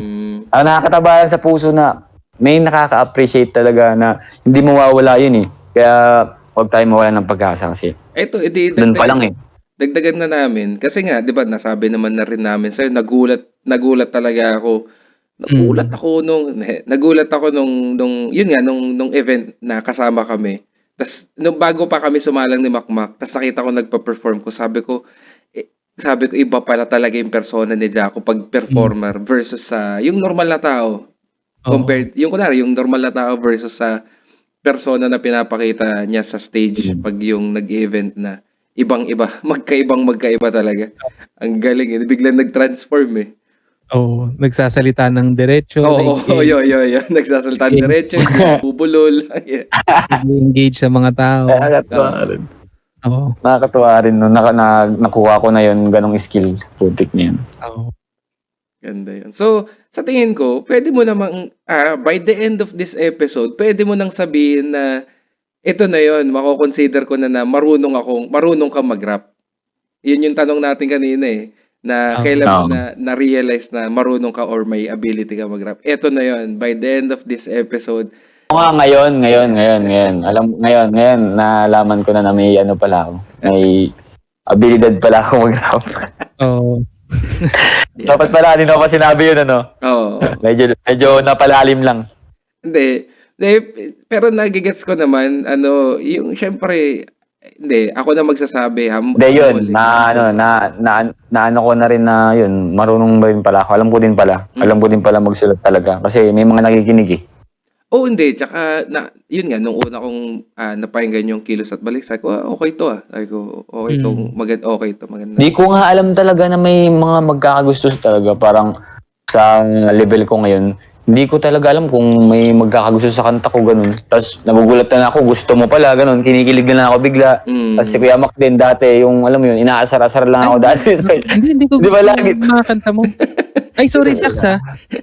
Nakakatabayan sa puso na may nakaka-appreciate talaga na hindi mawawala yun eh. Kaya huwag tayo mawala ng pag-asa kasi. Ito, doon pa lang eh. Dagdagan na namin. Kasi nga, di ba, nasabi naman na rin namin sa'yo, nagulat talaga ako. Nagulat ako nung yun nga, nung event na kasama kami. Tas nung bago pa kami sumalang ni Makmak, tas nakita ko nagpa-perform ko, sabi ko iba pala talaga yung persona ni Jaco pag performer versus sa yung normal na tao. Compared yung kunwari yung normal na tao versus sa persona na pinapakita niya sa stage pag yung nag-event na ibang-iba, magkaiba talaga. Ang galing biglang nag-transform eh. Nagsasalita ng diretso. Yo. Nagsasalita ng diretso, bubulol. Nag-engage sa mga tao. Nakakatuwa rin. Nakakatuwa rin no. Nakuha ko na yun, ganong skill. Putik niyan. Ganda yun. So, sa tingin ko, pwede mo namang, by the end of this episode, pwede mo nang sabihin na ito na yun, mako-consider ko na marunong kang mag-rap. Yun yung tanong natin kanina eh. Na kailan mo na-realize na marunong ka or may ability ka mag-rap. Ito na yon by the end of this episode. Ngayon. Ngayon, nalaman ko na may pala ako. May abilidad pala ako mag-rap. Dapat pala, hindi pa sinabi yun, Medyo napalalim lang. Hindi, pero nagigets ko naman, yung syempre, hindi, ako na magsasabi. Hindi yun, naano ko na rin na yun, marunong ba rin pala ako. Alam ko din pala magsulat talaga. Kasi may mga nakikinig eh. Hindi. Tsaka, yun nga, nung una kong napakinggan yung Kilos at Balik, sabi ko, okay to Sabi ko, okay to, maganda. Hindi ko nga alam talaga na may mga magkakagusto talaga. Parang sa level ko ngayon, Hindi ko talaga alam kung may magkakagusto sa kanta ko, ganun. Tapos nagugulat na ako, gusto mo pala, ganun. Kinikilig na lang ako bigla. Tapos si Kuya Mac din dati, yung alam mo yun, inaasar-asar lang ako dati. Hindi ko Di gusto ba lagi? yung mga kanta mo. Ay, sorry, Jax ha.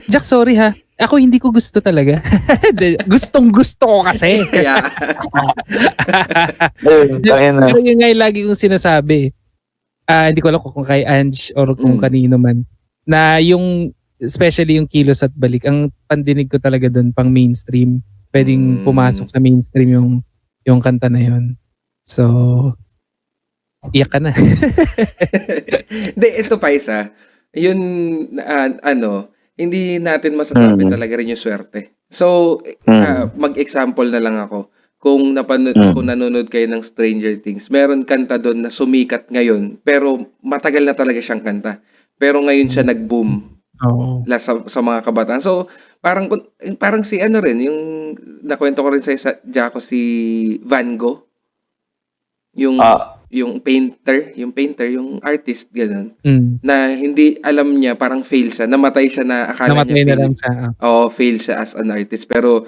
Jax, sorry ha. Ako hindi ko gusto talaga. Gustong gusto ko kasi. Yeah. Ayun, tangin na. Pero yung nga yung lagi kong sinasabi, hindi ko alam kung kay Ange or kung kanino man, na yung, especially yung Kilos at Balik, ang pandinig ko talaga doon pang mainstream. Pwedeng pumasok sa mainstream yung kanta na yun. So, iyak ka na. Hindi, ito pa isa. Yun, hindi natin masasabi talaga rin yung swerte. So, mag-example na lang ako. Kung nanonood kayo ng Stranger Things, meron kanta doon na sumikat ngayon, pero matagal na talaga siyang kanta. Pero ngayon siya nag-boom sa mga kabataan. So, parang si ano rin, yung nakwento ko rin sa Jaco, si Van Gogh. Yung painter, yung artist, ganun. Na hindi alam niya, parang fail siya. Namatay siya na akala Namatay niya na lang siya. fail siya as an artist. Pero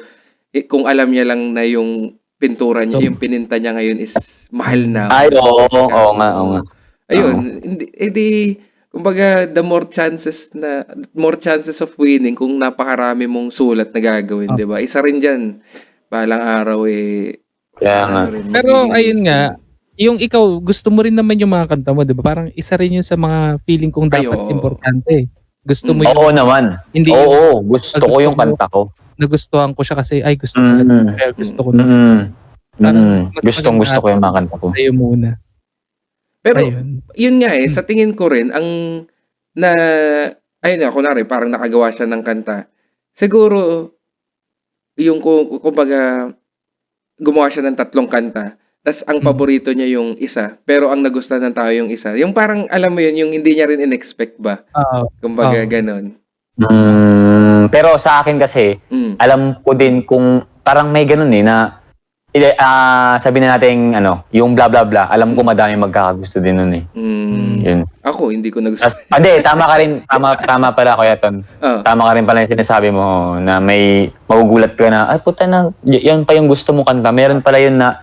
kung alam niya lang na yung pintura niya, yung pininta niya ngayon is mahal na. Ay, oo nga. Ayun, hindi, kumbaga, more chances of winning kung napakarami mong sulat na gagawin, di ba? Isa rin dyan, balang araw Kaya nga. Pero ayun nga, yung ikaw, gusto mo rin naman yung mga kanta mo, di ba? Parang isa rin yun sa mga feeling kong dapat importante. Gusto mo yung... Oo naman. Hindi Oo, gusto ko yung kanta ko. Nagustuhan ko siya kasi, gusto ko na. Kaya gusto ko na. Gusto ko yung mga kanta ko. Sa'yo muna. Pero, yun nga sa tingin ko rin, ayun nga, kunwari, parang nakagawa siya ng kanta. Siguro, yung kumbaga, gumawa siya ng 3 kanta, tas ang paborito niya yung isa, pero ang nagustuhan ng tao yung isa. Yung parang, alam mo yun, yung hindi niya rin in-expect ba? Kumbaga, ganon. Pero sa akin kasi, alam ko din kung parang may ganun na sabi na natin yung blah blah blah, alam ko madami magkakagusto din nun Yun. Ako, hindi ko nagustuhan. Hindi, tama ka rin. Tama pala, Kuya Ton. Tama ka rin pala yung sinasabi mo na may magugulat ka na, puta na, yan pa yung gusto mo kanta. Meron pala yun na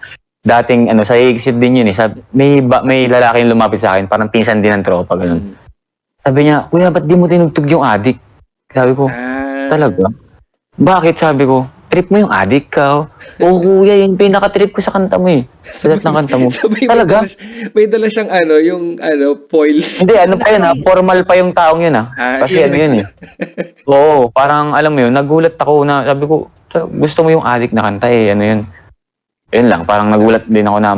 dating, sa exit din yun may lalaking lumapit sa akin, parang pinsan din ng tropa, ganun. Sabi niya, Kuya, ba't di mo tinugtog yung Adik? Sabi ko, talaga? Bakit? Sabi ko, trip mo yung Adik ka. Oo, Kuya, yun pinaka-trip ko sa kanta mo Salat ng kanta mo. Talaga? May dala siyang yung foil. Hindi, pa yun formal pa yung taong yun Kasi yun Oo, parang alam mo yun, nagulat ako na, sabi ko, gusto mo yung Adik na kanta yun. Yun lang, parang nagulat din ako na,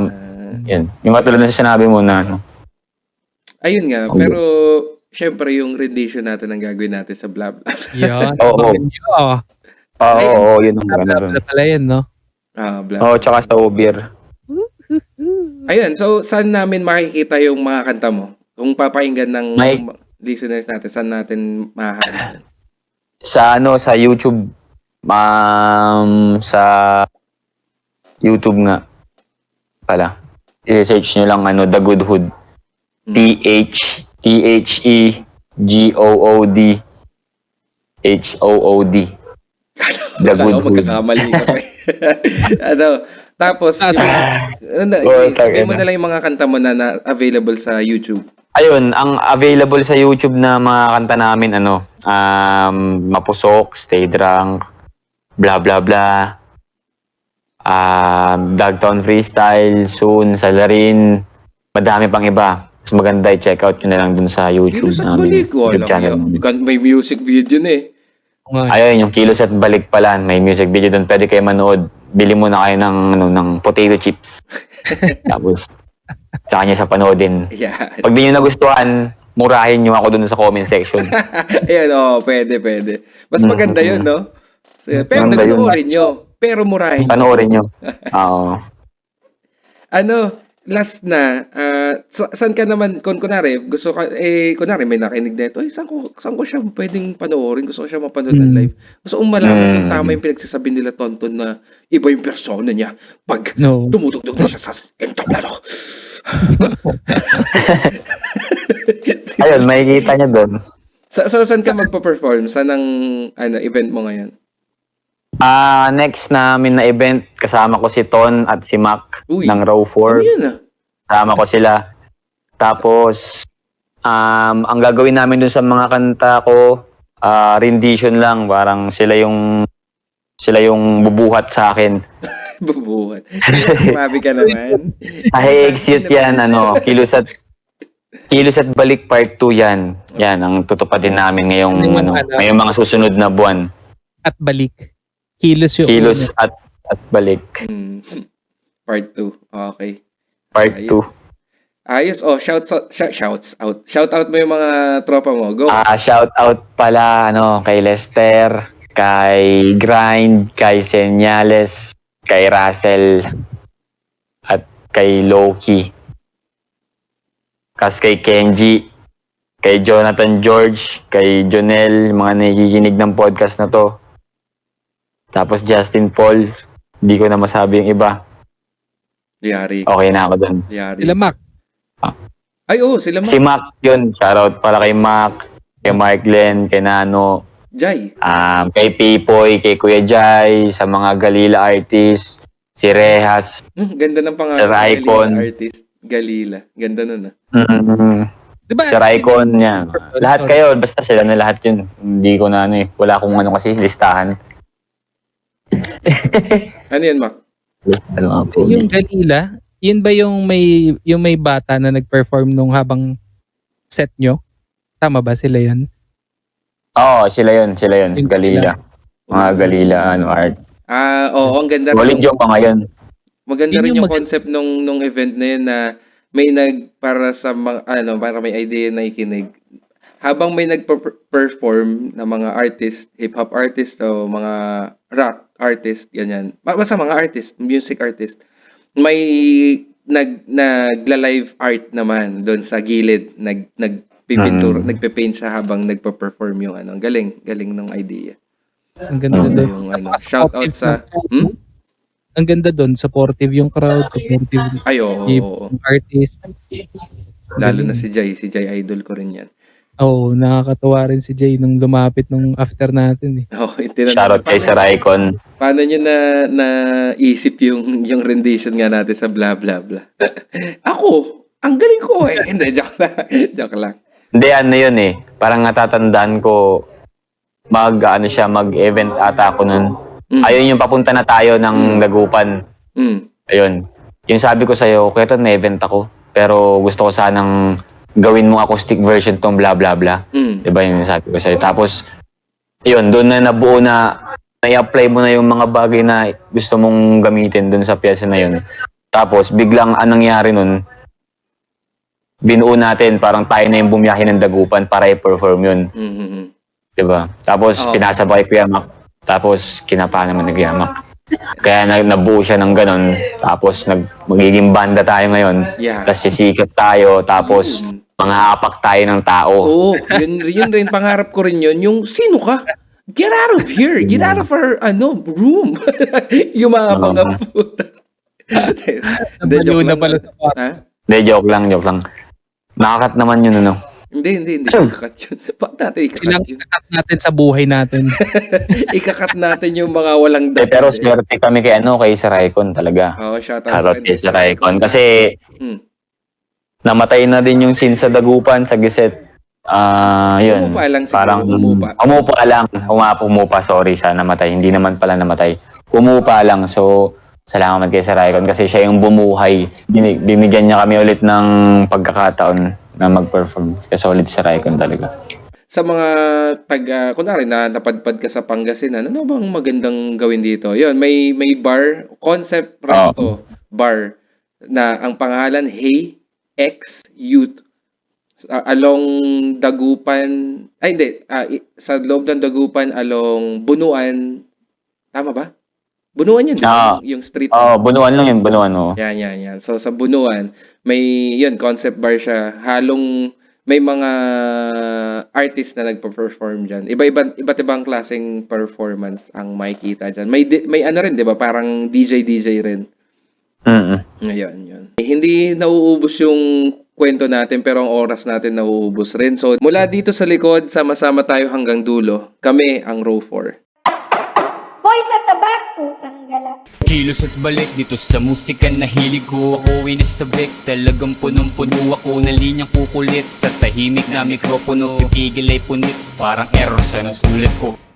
yun. Yung katulad na sinabi mo na, Ayun nga, pero, syempre yung rendition natin ang gagawin natin sa blah blah. Yan. Oo, yun ang maganda dun. Pala yan, no? Oo, tsaka sa Uber. Ayun, so saan namin makikita yung mga kanta mo? Kung papakinggan ng listeners natin, saan natin mahahanap? Sa YouTube. Sa YouTube nga pala. I-search nyo lang The Good Hood. TheGood HOOD. The Good Hood. Magkakamali ka pa. Tapos, sabihin mo na lang yung mga kanta mo na available sa YouTube. Ayun, ang available sa YouTube na mga kanta namin, Mapusok, Stay Drunk, Blah Blah Blah, Dogtown Freestyle, Soon, Salarin, madami pang iba. Mas maganda i-check out nyo na lang dun sa YouTube namin. YouTube channel. May music video na Ayun, yung Kilos at Balik pala, may music video dun. Pwede kayo manood. Bili muna kayo ng potato chips. Tapos, saka nyo siya panoodin. Yeah. Pag di nyo nagustuhan, murahin nyo ako dun sa comment section. Ayan, pwede. Mas maganda yun, no? So, pero panoorin nyo. Pero murahin nyo. Panoorin nyo. Oo. Last na, saan ka naman, kunwari, gusto ka, kunwari may nakinig na ito, saan ko siya pwedeng panoorin? Gusto ko siya mapanood ng live. Gusto kong malaman kung tama yung pinagsasabi nila Tonton na iba yung persona niya pag tumutugtog na siya sa entablado. Ayun, makikita niya doon. Saan ka magpa-perform? Saan ang event mo ngayon? Next namin na event, kasama ko si Ton at si Mac Uy, ng Row 4. Ano yun ah? Kasama ko sila. Tapos, ang gagawin namin dun sa mga kanta ko, rendition lang. Parang sila yung bubuhat sa akin. Bubuhat. Grabe ka naman. Exit yan, Kilos at Balik Part 2 yan. Yan, ang tutupadin namin ngayong mga susunod na buwan. At balik. Kilos yung Kilos una. at Balik. Part 2. Okay. Part 2. Ayos. Oh, shouts out. Shout out mo yung mga tropa mo. Go. Shout out pala kay Lester, kay Grind, kay Senyales, kay Russell, at kay Loki. Kay Kenji, kay Jonathan George, kay Jonel, mga nakikinig ng podcast na to. Tapos Justin Paul, hindi ko na masabi yung iba. Yari. Okay na ako dun. Yari. Sila Mac. Ay, oo, sila Si Mac yun, shoutout pala kay Mac, kay Mark Glenn, kay Nano, Jai. kay Pipoy, kay Kuya Jai, sa mga Galila artists, si Rehas, Ganda ng pangalan. Sir Icon. Galila artist. Galila. Ganda nun ah. Diba? Sir Icon niya. Lahat kayo, basta sila na lahat yun. Hindi ko na wala akong kasi listahan. Ano yan, Mac? Yung Galila, yun ba yung may bata na nag-perform nung habang set nyo? Tama ba sila yun? Oo, sila yun. Galila. Mga Galila, art. Oo, ang ganda Walid yung pa ngayon. Maganda Yun rin yung yung concept nung event na yun na may para sa mga, para may idea na ikinig. Habang may nag-perform na mga artist, hip-hop artist o mga rock artist, ganyan. Basta mga artist, music artist. May nagla-live art naman doon sa gilid, nagpipintura, nagpe-paint siya habang nagpa-perform yung Ang galing ng idea. Ang ganda doon. Yung shout out sa Ang ganda doon, supportive yung crowd, supportive yung artist. Lalo na si Jai idol ko rin yan. Nakakatawa rin si Jay nung lumapit nung after natin eh. Shoutout kay Sir Icon. Paano nyo na isip yung rendition nga natin sa blah blah blah? Ako, ang galing ko eh. Hindi, joke lang. Hindi, yun eh. Parang natatandaan ko mag-event ata ako nun. Ayun yung papunta na tayo ng Dagupan. Ayun. Yung sabi ko sa'yo, kaya may event ako. Pero gusto ko sanang gawin mong acoustic version tong blah blah blah. Diba yung sabi ko sa'yo. Tapos, yun, doon na nabuo na i-apply mo na yung mga bagay na gusto mong gamitin doon sa pyesa na yun. Tapos, biglang anong nangyari nun, binuo natin, parang tayo na yung bumiyahe ng Dagupan para i-perform yun. Diba? Tapos, pinasabay ko yung Mac. Tapos, kinapa naman ni Kuya Mac. Kaya nabuo siya ng ganun. Tapos, magiging banda tayo ngayon. Yeah. Tapos, sisikat tayo. Tapos, mga apak tayo ng tao. Oo, yun rin, pangarap ko rin yun. Yung, sino ka? Get out of here! Get out of our, room! Yung mga puta. Nabaliw na pala sa part. Ha? Hindi, joke lang. Nakakat naman yun, Hindi. Ikakat yun. Ba't natin Silang ikakat yun? ikakat natin sa buhay natin. Ikakat natin yung mga walang Pero swerte kami kay Sir Icon talaga. Shout out. Shoutout kay Sir Icon. Kasi, namatay na din yung scene sa Dagupan, sa Giset. Yun. Umupa lang siguro, Parang, umupa. umupa, sorry sa namatay. Hindi naman pala namatay. Umupa lang. So, salamat kay Sir Icon kasi siya yung bumuhay. Binigyan niya kami ulit ng pagkakataon na mag-perform. Kasi solid Sir Icon talaga. Sa mga kunwari na napadpad ka sa Pangasinan, ano bang magandang gawin dito? Yun, may bar, concept resto, bar, na ang pangalan, Hey X Youth. Along Dagupan, sa loob ng Dagupan, along Bunuan, tama ba? Bunuan yun, yung street. Bunuan lang yun, Bunuan. Yan. So, sa Bunuan, may, concept bar siya. May mga artist na nagpa-perform dyan. Iba't ibang klaseng performance ang makikita dyan. May rin, di ba? Parang DJ rin. Ngayon, yun. Hindi nauubos yung kwento natin pero ang oras natin nauubos rin. So mula dito sa likod, sama-sama tayo hanggang dulo. Kami ang Row 4. Boys at the back, pusang gala. Kilos at balik dito sa musika na hilig ko. Ako'y nasabik, talagang punong-puno ako na linyang kukulit. Sa tahimik na mikropono, pipigil ay punit, parang error sa nasulat ko.